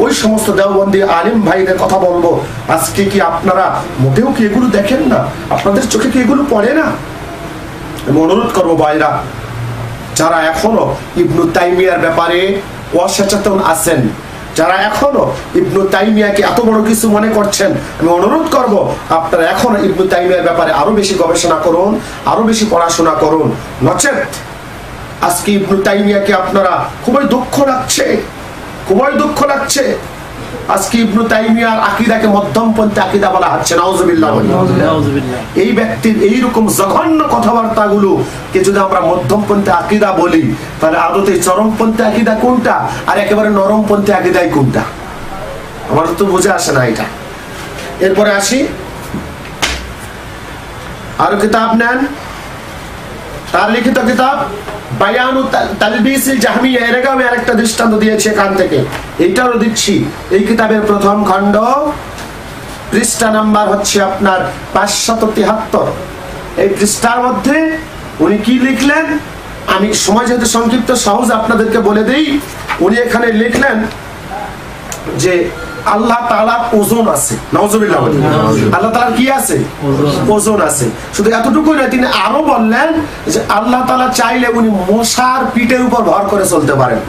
ওই সমস্ত দেওবন্দি আলিম ভাইদের কথা বলবো, আজকে কি আপনারা মোটেও কি এগুলো দেখেন না? আপনাদের চোখে কি এগুলো পড়ে না? আমি অনুরোধ করবো ভাইরা, যারা এখনো ইবনে তাইমিয়ার ব্যাপারে অসচেতন আছেন, যারা এখনো ইবনে তাইমিয়াকে এত বড় কিছু মনে করছেন, আমি অনুরোধ করব আপনারা এখনো ইবনে তাইমিয়ার ব্যাপারে আরো বেশি গবেষণা করুন, আরো বেশি পড়াশোনা করুন। নচেত আজকে ইবনে তাইমিয়াকে আপনারা খুবই দুঃখ লাগছে, খুবই দুঃখ লাগছে। আজকে ইবনে তাইমিয়ার আকীদাকে মধ্যমপন্থী আকীদা বলা হচ্ছে। নাউযুবিল্লাহ। এই ব্যক্তির এইরকম জঘন্য কথাবার্তাগুলো কে যদি আমরা মধ্যমপন্থী আকীদা বলি, তাহলে আদতে চরমপন্থী আকীদা কোনটা আর একেবারে নরমপন্থী আকীদাই কোনটা? আমার তো বুঝে আসে না এটা। এরপরে আসি, আরো কিতাব নেন, তার লিখিত কিতাব বায়ানু তালবিসিল জাহমিয়া, এর আগে আমি আরেকটা দৃষ্টান্ত দিয়েছি এখান থেকে, এইটাও দিচ্ছি। এই কিতাবের প্রথম খণ্ড, পৃষ্ঠা নাম্বার হচ্ছে আপনার 573। এই পৃষ্ঠার মধ্যে উনি কি লিখলেন, আমি সময় যেহেতু সংক্ষিপ্ত সহজ আপনাদেরকে বলে দেই। উনি এখানে লিখলেন যে আল্লাহ তাআলার ওজন আছে। নাউজুবিল্লাহ। আল্লাহ তাআলার কি আছে? ওজন আছে। শুধু এতটুকুই নয়, তিনি আরো বললেন যে আল্লাহ তাআলা চাইলে উনি মশার পিঠের উপর ভর করে চলতে পারেন।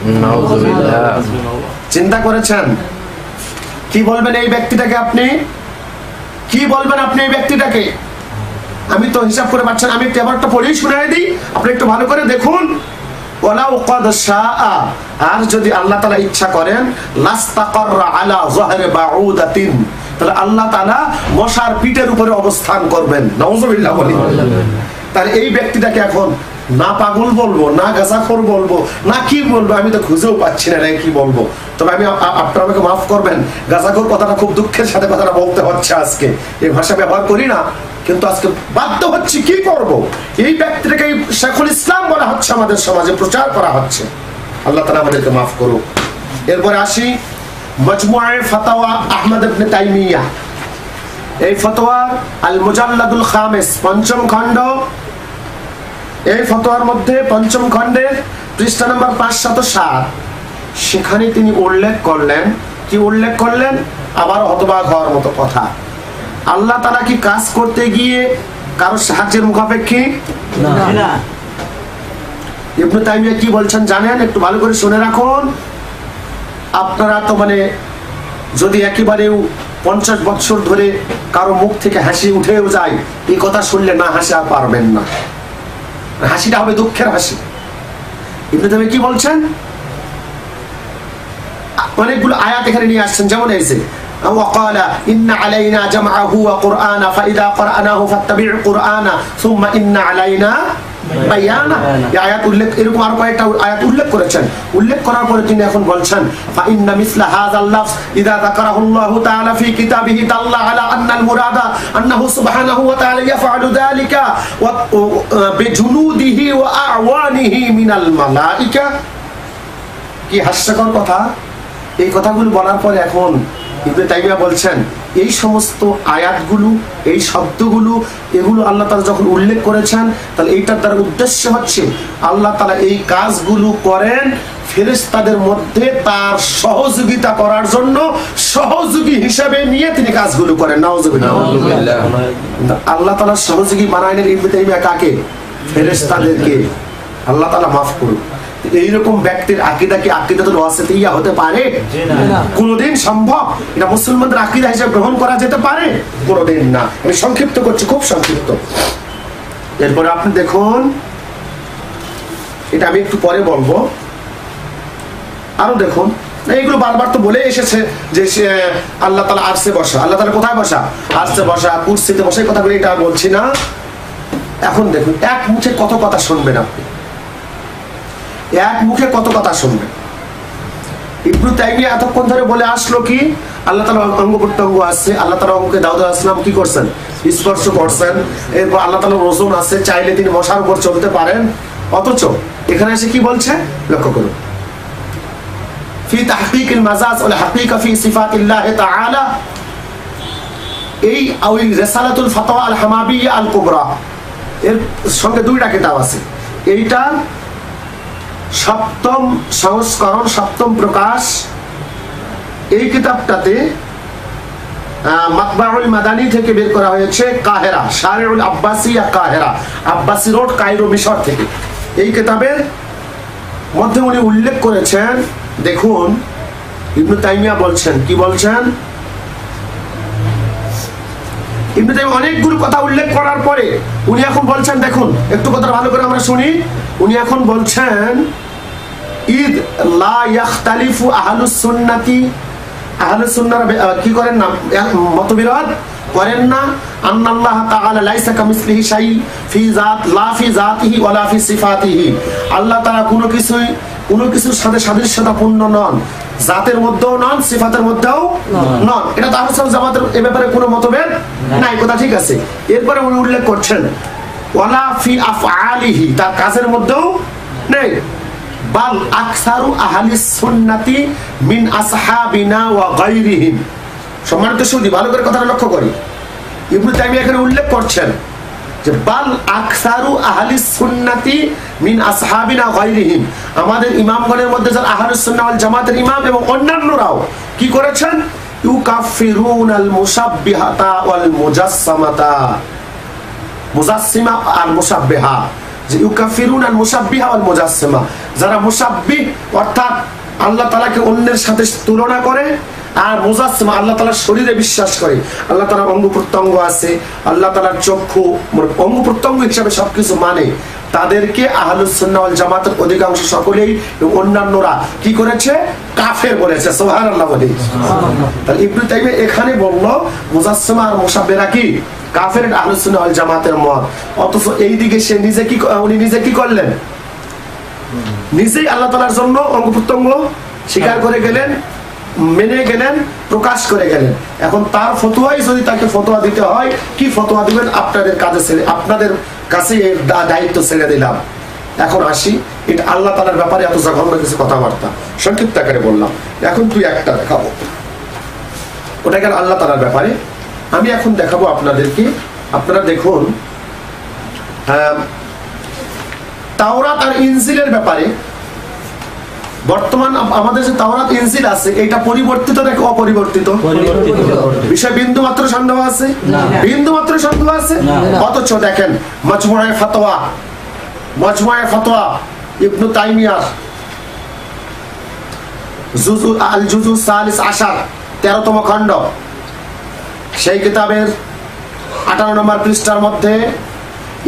চিন্তা করেছেন? কি বলবেন এই ব্যক্তিটাকে? আপনি কি বলবেন আপনি এই ব্যক্তিটাকে? আমি তো হিসাব করে পাচ্ছেন, আমি একটু একটা পড়েই শুনাই দিই, আপনি একটু ভালো করে দেখুন। ওয়ালাউ ক্বাদ শাআ, আর যদি আল্লাহ তাআলা ইচ্ছা করেন, লাস্তাকাররা আলা যহরি বাউদাতিন, তাহলে আল্লাহ তাআলা মশার পিঠের উপরে অবস্থান করবেন। নাউজুবিল্লাহ বলি। তাহলে এই ব্যক্তিটাকে এখন না পাগল বলবো, না গাঁজাখোর বলবো, না কি বলবো, আমি তো খুঁজেও পাচ্ছি না কি বলবো। তবে আমি আপনারা আমাকে মাফ করবেন, গাঁজাখোর কথাটা খুব দুঃখের সাথে কথাটা বলতে হচ্ছে। আজকে এই ভাষা ব্যবহার করি না, কিন্তু আজকে বাধ্য হচ্ছে, কি করব। এই ব্যক্তিটাকে শেখুল ইসলাম বলা হচ্ছে, আমাদের সমাজে প্রচার করা হচ্ছে। আল্লাহ তাআলা আমাদেরকে মাফ করুক। এরপরে আসি মজমুআয়ে ফাতাওয়া আহমদ ইবনে তাইমিয়া। এই ফতোয়া আল মুজাল্লাদুল খামিস, পঞ্চম খণ্ড। এই ফতোয়ার মধ্যে পঞ্চম খণ্ডের পৃষ্ঠা নম্বর 507, সেখানে তিনি উল্লেখ করলেন, কি উল্লেখ করলেন? আবার হতবাক হওয়ার মতো কথা। আল্লাহ তাআলা কি কাজ করতে গিয়ে কারো সাহায্যের মুখাপেক্ষী না। ইবনে তাইমিয়া কি বলছেন জানেন? একটু ভালো করে শুনে রাখুন। আপনারা তো যদি একেবারে 50 বছর ধরে কারো মুখ থেকে হাসি উঠেও যায়, এই কথা শুনলে না হাসি আর পারবেন না। হাসিটা হবে দুঃখের হাসি। ইবনে তাইমিয়া কি বলছেন? অনেকগুলো আয়াত এখানে নিয়ে আসছেন, যেমন এই যে وقال إن علينا جمعه وقرآنا فإذا قرأناه فاتبع قرآنا ثم إن علينا বায়ানা। এই আয়াত উল্লেখ, এরকম আর কয়েকটা আয়াত উল্লেখ করেছেন। উল্লেখ করার পরে তিনি এখন বলছেন ফাইন্না মিসলা হাযাল লাফজ ইযা যাকারাহুল্লাহু তাআলা ফি কিতাবিহি দাল্লা আলা আন্না আল মুরাদা আন্নাহু সুবহানাহু ওয়া তাআলা ইয়াফআলু যালিকা ওয়া বিজুনুদিহি ওয়া আ'ওয়ানিহি মিনাল মালাইকা। কি হাস্যকর কথা! এই কথাগুলো বলার পরে এখন ইবনে তাইমিয়া বলছেন এই সমস্ত আয়াতগুলো, এই শব্দগুলো, এগুলো আল্লাহ তাআলা যখন উল্লেখ করেছেন, তাহলে এইটার দ্বারা উদ্দেশ্য হচ্ছে আল্লাহ তাআলা এই কাজগুলো করেন ফেরেশতাদের মধ্যে তার সহযোগিতা করার জন্য, সহযোগী হিসেবে নিয়ে তিনি কাজগুলো করেন। নাউজুবিল্লাহ। আল্লাহ তাআলা সহযোগী বানাইলেন ইবনে তাইমিয়া কাকে? ফেরেশতাদেরকে। আল্লাহ তাআলা মাফ করুন। এইরকম ব্যক্তির আকীদা কি আকীদাতুল ওয়াসিতিয়া হতে পারে? কোনদিন সম্ভব? এটা মুসলমানদের আকীদা হিসেবে গ্রহণ করা যেতে পারে? কোনদিন না। আমি সংক্ষিপ্ত করছি, খুব সংক্ষিপ্ত। এরপরে আপনি দেখুন, এটা আমি একটু পরে বলবো, আরো দেখুন। এইগুলো বারবার তো বলে এসেছে যে আল্লাহ তাআলা আরশে বসা। আল্লাহ তাআলা কোথায় বসা? আরশে বসা, কুরসিতে বসা। এই কথাগুলো এটা বলছি না। এখন দেখুন, এক মুখে কত কথা শুনবেন আপনি, এক মুখে কত কথা শুনবেন। ইবনে তাইমিয়া এতক্ষণ ধরে বলে আসলো কি আল্লাহ তাআলার অঙ্গ প্রত্যঙ্গ আছে, আল্লাহ তাআলার অঙ্গকে দাউদ আলাইহিস সালাম কি করছেন? স্পর্শ করছেন। এরপর আল্লাহ তাআলার ওজন আছে, চাইলে তিনি মশার উপর চলতে পারেন। অথচ এখানে এসে কি বলছে লক্ষ্য করুন, ফি তাহকিকিল মাজাজ ওয়াল হাকিকা ফি সিফাতিল্লাহ তাআলা। এই রিসালাতুল ফাতাওয়া আল হামাবিয়া আল কুবরা এর সঙ্গে দুইটা কিতাব আছে। এইটা সপ্তম সংস্করণ, সপ্তম প্রকাশ। এই কিতাবটাতে মাতবাউল মাদানী থেকে বের করা হয়েছে, কাহেরা, শারিউল আব্বাসিয়া কাহেরা, আব্বাসি রোড, কায়রো, মিশর থেকে। এই কিতাবের মধ্যে উনি উল্লেখ করেছেন, দেখুন ইবনে তাইমিয়া বলছেন, কি বলছেন? ইবনে তাইমিয়া অনেকগুলো কথা উল্লেখ করার পরে উনি এখন বলছেন, দেখুন একটু কথা ভালো করে আমরা শুনি। উনি এখন বলছেন ঈদ লা ইখতালিফু আহলুস সুন্নাতি, আহলুস সুন্নাহরা কি করেন না? মতবিরোধ করেন না। আন্নাল্লাহ তাআলা লাইসা কামিসলিহি শাই ফি যাত লা ফি যাতিহি ওয়ালা ফি সিফাতিহি। আল্লাহ তাআলা কোনো কিছুর সাথে সাদৃশ্যতাপূর্ণ নন, জাতের মধ্যেও নন, সিফাতের মধ্যেও নন। এটা তো আহলুস সুন্নাহ জামাতের এ ব্যাপারে কোনো মতভেদ নাই, কথা ঠিক আছে। এরপরে উনি উল্লেখ করছেন ওয়ালা ফি আফআলিহি, তার কাজের মধ্যেও নেই। বাল আকসারু আহলিস সুন্নাতি মিন আসহাবিনা ওয়া গায়রিহিম। সম্মানিত সুধী, ভালো করে কথাটা লক্ষ্য করি। ইবনে তাইমিয়া এখানে উল্লেখ করছেন যে বাল আকসারু আহলিস সুন্নাতি মিন আসহাবিনা ওয়া গায়রিহিম, আমাদের ইমামগণের মধ্যে যারা আহলুস সুন্নাহ ওয়াল জামাতের ইমাম এবং অন্যান্যরাও কি করেছেন? ইউকাফিরুনাল মুশাব্বিহাতা ওয়াল মুজাসসামাতা, মুজাসসিমা আর মুশাব্বিহা, যে ইউকাফিরুনাল মুশাব্বিহা ওয়াল মুজাসসিমা, যারা মুশাব্বিহ অর্থাৎ আল্লাহ তাআলাকে অন্যের সাথে তুলনা করে, আর মুজাসসিমা আল্লাহ তাআলার শরীরে বিশ্বাস করে, আল্লাহ তাআলার অঙ্গ প্রত্যঙ্গ আছে, আল্লাহ তাআলার চক্ষু অঙ্গ প্রত্যঙ্গ হিসাবে সবকিছু মানে, তাদেরকে আহলুস সুন্নাহ ওয়াল জামাতের অধিকাংশ সকলেই অন্যান্যরা কি করেছে? কাফের বলেছে। সুবহানাল্লাহ বলি। তাহলে ইবনে তাইমিয়া এখানে বলল মুজাসসিমা আর মুশাব্বিহা কি কাফের, আহলুস সুন্নাহ ওয়াল জামাতের মত। অথচ এইদিকে সে উনি নিজে কি করলেন? নিজেই আল্লাহ তাআলার জন্য অঙ্গ প্রত্যঙ্গ স্বীকার করে গেলেন, মেনে গেলেন, প্রকাশ করে গেলেন। এখন তার ফতোয়াই যদি তাকে ফতোয়া দিতে হয়, কি ফতোয়া দিবেন? আপনাদের কাছে দায়িত্ব ছেড়ে দিলাম। এখন আসি, এটা আল্লাহ তাআলার ব্যাপারে এত জঘন্য কিছু কথাবার্তা সংক্ষিপ্ত আকারে বললাম। এখন তুই একটা দেখাবো, ওটা গেল আল্লাহ তাআলার ব্যাপারে। আমি এখন দেখাবো আপনাদেরকে। আপনারা দেখুন, তাওরাত আর ইনজিলের ব্যাপারে বর্তমান আমাদের যে তাওরাত ইনজিল আছে, এটা পরিবর্তিত নাকি অপরিবর্তিত? বিষয় বিন্দু মাত্র সন্দেহ আছে? বিন্দু মাত্র সন্দেহ আছে। অথচ দেখেন মাজমুআয়ে ফাতোয়া ইবনে তাইমিয়ার জুজু সালিস আশার 13তম খণ্ড, সেই কিতাবের 58 নম্বর পৃষ্ঠার মধ্যে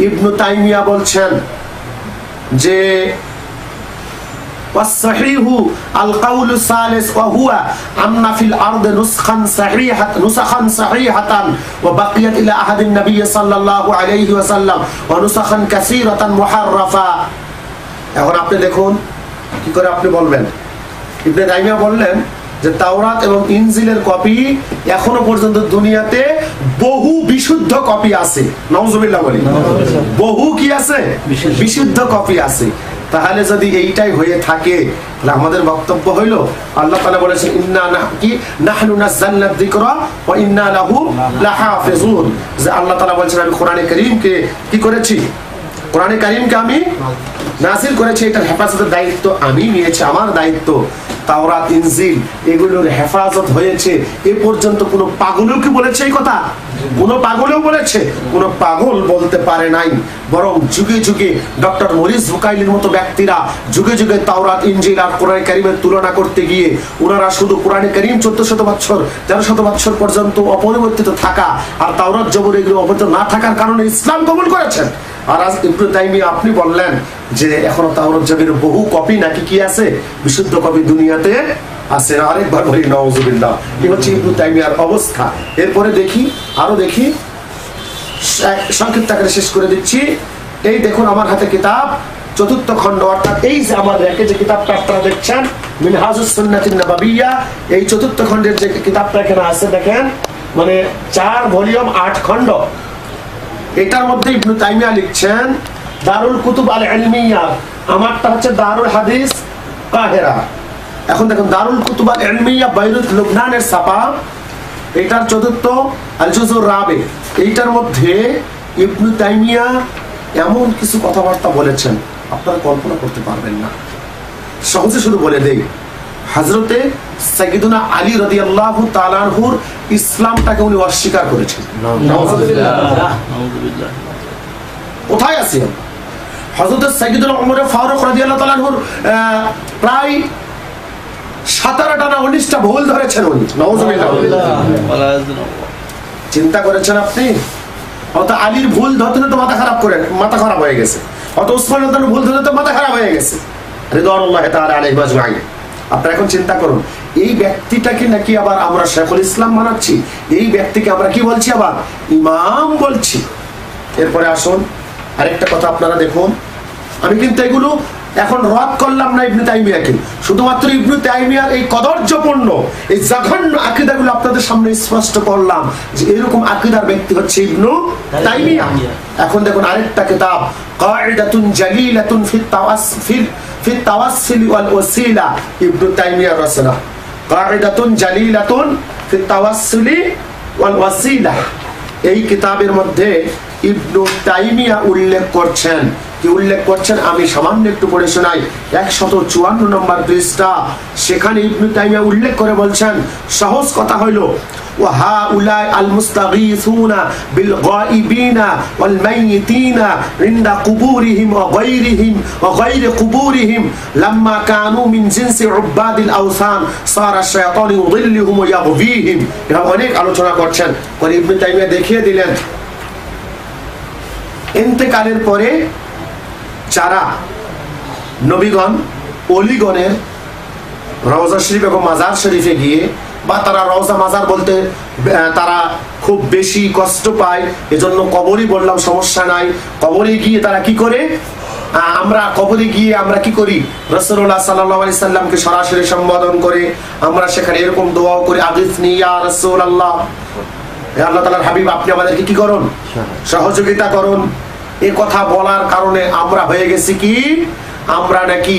ইবনে তাইমিয়া বলছেন যে والصحيح القول الثالث وهو أن في الأرض نسخا صحيحة وبقيت إلى أحد النبي صلى الله عليه وسلم ونسخا كثيرة محرفة। এখন আপনি দেখুন কি করে আপনি বলবেন। ইবনে তাইমিয়া বললেন যে তাওরাত এবং ইনজিলের কপি এখনো পর্যন্ত দুনিয়াতে বহু বিশুদ্ধ কপি আছে। নাউজুবিল্লাহ বলি। বহু কি আছে? বিশুদ্ধ কপি আছে। তাহলে যদি এইটাই হয়ে থাকে, তাহলে আমাদের বক্তব্য হইল আল্লাহ তাআলা বলেছেন ইন্না নাহনু নাযালনা যিকরা ওয়া ইন্না লাহু লাহাফিজুন, যে আল্লাহ তাআলা বলেছেন আমি কোরআনে কারীমকে কি করেছি? কোরআনে কারীমকে আমি নাযিল করেছি, এটার হেফাজতের দায়িত্ব আমি নিয়েছি, আমার দায়িত্ব। তাওরাত ইনজিল এগুলোর হেফাজত হয়েছে। এ পর্যন্ত কোনো পাগলও কি বলেছে এই কথা? কোনো পাগলও বলেছে? কোনো পাগল বলতে পারে নাই। বরং যুগে যুগে ডক্টর মরিস বুকাইলির মতো ব্যক্তিরা যুগে যুগে তাওরাত ইনজিল আর কোরআনে কারীমের তুলনা করতে গিয়ে ওনারা শুধু কোরআনে কারীম 1400 বছর 1300 বছর পর্যন্ত অপরিবর্তিত থাকা আর তাওরাত জবর এগুলো অপরিবর্তিত না থাকার কারণে ইসলাম কবুল করেছেন। আর আজ ইবনে তাইমিয়া আপনি বললেন যে এখনো তাওরাত জবরের বহু কপি নাকি কি আছে? বিশুদ্ধ কপি দুনিয়াতে আছে। আরেকবার বলি নাউজুবিল্লাহ। এই হচ্ছে ইবনে তাইমিয়ার অবস্থা। এরপরে দেখি, আরো দেখি, সংক্ষিপ্ত আকারে শেষ করে দিচ্ছি। এই দেখুন আমার হাতে কিতাব 4th খণ্ড, অর্থাৎ এই যে আমার রেখে যে কিতাবটা আপনারা দেখছেন মিনহাজুস সুন্নাতিন নাবাবিয়্যা, এই 4th খণ্ডের যে কিতাবটা এখানে আছে দেখেন, মানে 4 ভলিউম 8 খণ্ড। এটার মধ্যে ইবনে তাইমিয়া লিখছেন দারুল কুতুব আল ইলমিয়্যা, আমারটা হচ্ছে দারুল হাদিস কাহিরা। এখন দেখুন দারুল কুতুব আল ইলমিয়্যা বাইরুত লুবনানের ছাপা, এটার 4th আল জুজুর রাবি। এইটার মধ্যে ইবনে তাইমিয়া এমন কিছু কথাবার্তা বলেছেন আপনারা কল্পনা করতে পারবেন না। সহজে শুধু বলে দেই, হযরতে সাইয়্যিদুনা আলী রাদিয়াল্লাহু তাআলা আনহুর ইসলামটাকে উনি অস্বীকার করেছেন। নাউযুবিল্লাহ। কোথায় আছেন? হযরতে সাইয়্যিদুনা ওমর ফারুক রাদিয়াল্লাহু তাআলা আনহুর প্রায় 17টা না 19টা ভুল ধরেছেন উনি। নাউযুবিল্লাহ। চিন্তা করেছেন আপনি? অত আলীর ভুল ধরতে তো মাথা খারাপ হয়ে গেছে, অত উসমানের ভুল ধরতে তো মাথা খারাপ হয়ে গেছে। রিদওয়ানুল্লাহি তাআলা আলাইহি আজমাইন। আপনারা এখন চিন্তা করুন, এই ব্যক্তিটাকে নাকি আবার আমরা শেখুল ইসলাম বানাচ্ছি, এই ব্যক্তিকে আমরা কি বলছি? আবার ইমাম বলছি। এরপরে আসুন আরেকটা কথা আপনারা দেখুন, আমি কিন্তু এগুলো এখন রদ করলাম না ইবনে তাইমিয়াকে, শুধুমাত্র ইবনে তাইমিয়ার এই কদর্যপূর্ণ এই জঘন্য আকীদাগুলো আপনাদের সামনে স্পষ্ট করলাম যে এরকম আকীদার ব্যক্তি হচ্ছে ইবনে তাইমিয়া। এখন দেখুন আরেকটা কিতাব কায়দাতুন জালিলাতুন ফি তাওয়াসসুল ওয়াল ওয়াসিলা, ইবনে তাইমিয়ার রচনা কায়দাতুন জালিলাতুন ফি তাওয়াসসুল ওয়াল ওয়াসিলা। এই কিতাবের মধ্যে ইবনে তাইমিয়া উল্লেখ করছেন কি উল্লেখ করছেন আমি সামান্য একটু পড়ে শোনাই। 154 নম্বর পৃষ্ঠা, সেখানে ইবনে তাইমিয়া উল্লেখ করে বলছেন, সহজ কথা হইল وهؤلاء المستغيثون بالغائبين والميتين عند قبورهم وغير قبورهم لما كانوا من جنس عباد الأوثان صار الشيطان يضلهم ويغويهم। এরা অনেক আলোচনা করছেন করে ইবনে তাইমিয়া দেখিয়ে দিলেন ইন্তেকালের পরে যারা নবীগণ ওলিগণের রওজা শরীফ এবং মাজার শরীফে গিয়ে, বা তারা রওজা মাজার বলতে তারা খুব বেশি কষ্ট পায়, এজন্য কবরই বললাম, সমস্যা নাই, কবরে গিয়ে তারা কি করে, আমরা কবরে গিয়ে আমরা কি করি, রাসূলুল্লাহ সাল্লাল্লাহু আলাইহি সাল্লামকে সরাসরি সম্বোধন করে আমরা সেখানে এরকম দোয়াও করি, আগিসনি ইয়া রাসূলুল্লাহ, হে আল্লাহ তাআলার হাবিব আপনি আমাদেরকে কি করুন, সহযোগিতা করুন। এই কথা বলার কারণে আমরা হয়ে গেছি কি, আমরা নাকি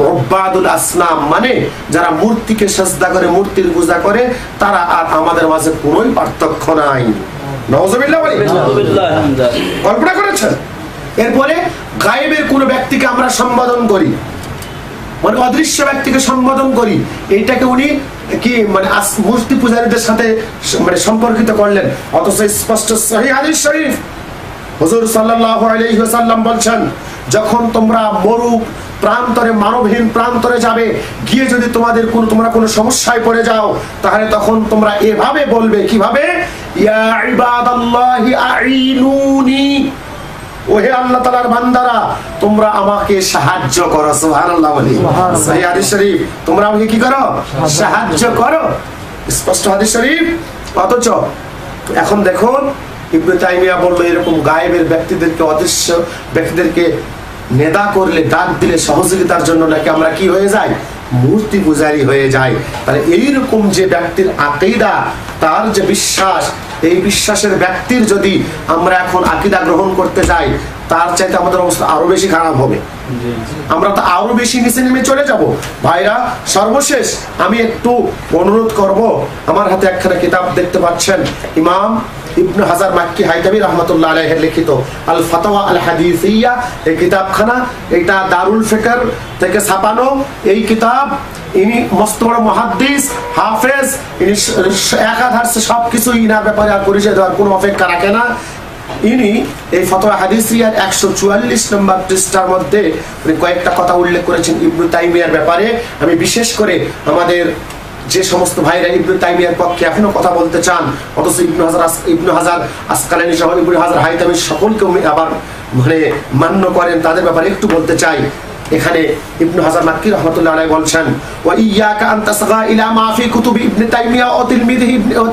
উবাদুল আসনাম, মানে যারা মূর্তিকে সাজদা করে, মূর্তির পূজা করে, তারা আর আমাদের মাঝে কোনোই পার্থক্য নাই। নাউযুবিল্লাহ, কল্পনা করেছেন? এরপরে গায়েবের কোন ব্যক্তিকে আমরা সম্বোধন করি, মানে অদৃশ্য ব্যক্তিকে সম্বোধন করি, এইটাকে উনি কি মানে মূর্তি পূজারীদের সাথে মানে সম্পর্কিত করলেন, অথচ স্পষ্ট সহিহ হাদিস শরীফ হুজুর সাল্লাল্লাহু আলাইহি ওয়াসাল্লাম বলছেন, যখন তোমরা মরু প্রান্তরে, মানবহীন প্রান্তরে যাবে, গিয়ে যদি তোমরা কোনো সমস্যায় পড়ে যাও, তাহলে তখন তোমরা এভাবে বলবে, কিভাবে, ইয়া ইবাদাল্লাহি আইনুনি, ওহে আল্লাহ তাআলার বান্দারা তোমরা আমাকে সাহায্য করো। সুবহানাল্লাহ বলি, সহিহ হাদিস শরীফ, তোমরা আমাকে কি করো, সাহায্য করো, স্পষ্ট হাদিস শরীফ। অথচ এখন দেখুন ইবনে তাইমিয়া বলল এরকম গায়েবের ব্যক্তিদেরকে, অদৃশ্য ব্যক্তিদেরকে নেদা করলে, ডাক দিলে সহযোগিতার জন্য নাকি আমরা কি হয়ে যাই, মূর্তি পূজারী হয়ে যায়। তাহলে এইরকম যে ব্যক্তির আকীদা, তার যে বিশ্বাস, এই বিশ্বাসের ব্যক্তির যদি আমরা এখন আকীদা গ্রহণ করতে যাই, তার চাইতে আমাদের অবস্থা আরো বেশি খারাপ হবে, আমরা তো আরো বেশি নিচে নেমে চলে যাব। ভাইরা, সর্বশেষ আমি একটু অনুরোধ করব, আমার হাতে একখানা কিতাব দেখতে পাচ্ছেন, ইমাম ইবনে হাজার মাক্কি হাইতামি রাহমাতুল্লাহ আলাইহির লিখিত আল ফাতাওয়া আল হাদিসিয়া, এই কিতাবখানা, এটা দারুল ফিকর থেকে ছাপানো এই কিতাব। ইনি মস্ত বড় মুহাদ্দিস, হাফেজ, ইনি একাধার সবকিছু ইনার ব্যাপারে আর পরিচয় দেওয়ার কোনো অপেক্ষা রাখে না। ইনি এই ফাতোয়া হাদিসিয়ার 144 নম্বর পৃষ্ঠার মধ্যে কয়েকটা কথা উল্লেখ করেছেন ইবনে তাইমিয়ার ব্যাপারে। আমি বিশেষ করে আমাদের যে সমস্ত ভাইরা ইবনে তাইমিয়ার পক্ষে এখনো কথা বলতে চান, অথচ ইবনে হাজার আসকালানী সহ ইবনে হাজার হাইতামি সকলকে আবার মানে মান্য করেন, তাদের ব্যাপারে একটু বলতে চাই। এখানে ইবনে হাজার মাক্কি রাহমাতুল্লাহ আলাইহি বলছেন, ওয়া ইয়াকা আন তাসগা ইলা মা ফি কুতুবি ইবনে তাইমিয়া ওয়া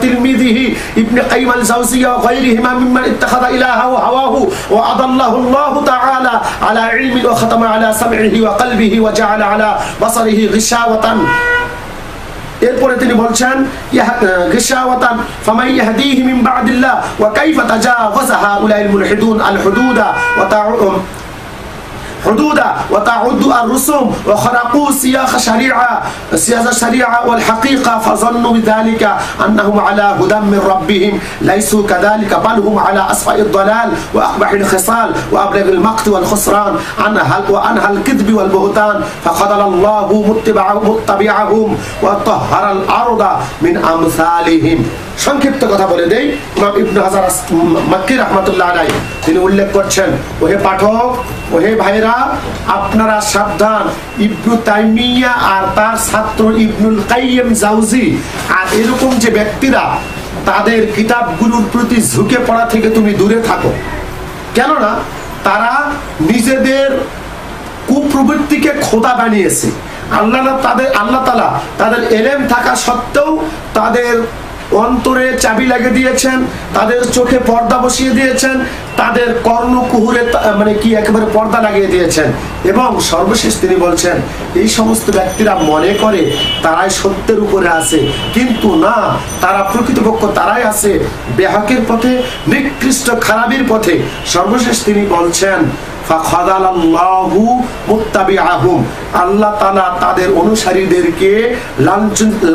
তিলমিযিহি ইবনে কাইয়িম আল-জাওজিয়্যা ওয়া গায়রিহিমা মিম্মান ইত্তাখাযা ইলাহা ওয়া হাওয়াহু ওয়া আদাল্লাহু আল্লাহু তাআলা আলা ইলমি ওয়া খাতামা আলা সামইহি ওয়া কলবিহি ওয়া জাআলা আলা বাসারিহি গিশাওয়াতান। এরপরে তিনি বলছেন, গিশাওয়াতান ফামান ইয়াহদিহি মিন বা'দিল্লাহ ওয়া কাইফা তাজাওয়াযা হাউলাইল মুলহিদুন আল হুদুদা وتعد الرسوم وخرقوا سياق الشريعة والحقيقة فظنوا بذلك أنهم على هدى من ربهم، ليسوا كذلك بل هم على أسفل الضلال وأقبح الخصال وأبلغ المقت والخسران وأنهى الكذب والبهتان، فخذل الله متبعهم وطهر الأرض من أمثالهم। সংক্ষিপ্ত কথা বলে দেই, ইমাম ইবনে হাজার মাক্কি রাহমাতুল্লাহ আলাইহি তিনি উল্লেখ করছেন, ওহে পাঠক, ওহে ভাইরা, আপনারা সাবধান, ইবনে তাইমিয়া আর তার ছাত্র ইবনুল কাইয়িম জাওজি আর এরকম যে ব্যক্তিরা, তাদের কিতাবগুলোর প্রতি ঝুঁকে পড়া থেকে তুমি দূরে থাকো। কেননা তারা নিজেদের কুপ্রবৃত্তিকে খোদা বানিয়েছে। আল্লাহ তাআলা তাদের ইলম থাকা সত্ত্বেও তাদের অন্তরে চাবি লাগিয়ে দিয়েছেন, তাদের চোখে পর্দা বসিয়ে দিয়েছেন, তাদের কর্ণকুহুরে মানে কি একেবারে পর্দা লাগিয়ে দিয়েছেন। এবং সর্বশেষ তিনি বলছেন, এই সমস্ত ব্যক্তিরা মনে করে তারাই সত্যের উপরে আছে, কিন্তু না, তারা প্রকৃতপক্ষ তারাই আছে বেহাকের পথে, নিকৃষ্ট খারাপির পথে। সর্বশেষ তিনি বলছেন, ফাখাযালাল্লাহু মুত্তাবিআহুম, আল্লাহ তাআলা তাদের অনুসারীদেরকে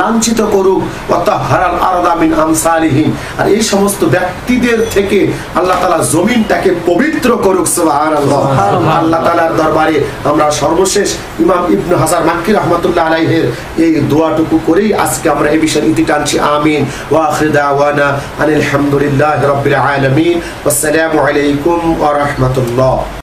লাঞ্ছিত করুক, ওয়া তাহহারাল আরদা মিন আমসালিহিম, আর এই সমস্ত ব্যক্তিদের থেকে আল্লাহ তাআলা জমিনটাকে পবিত্র করুক। সুবহানাল্লাহ। আল্লাহ তাআলার দরবারে আমরা সর্বশেষ ইমাম ইবনে হাজার মাক্কি রাহমাতুল্লাহ আলাইহির এই দোয়াটুকু করেই আজকে আমরা এই বিষয়ে ইতি টানছি। আমিন। ওয়া আখিরু দাওয়ানা আলহামদুলিল্লাহি রাব্বিল আলামিন। আসসালামু আলাইকুম ওয়া রাহমাতুল্লাহ।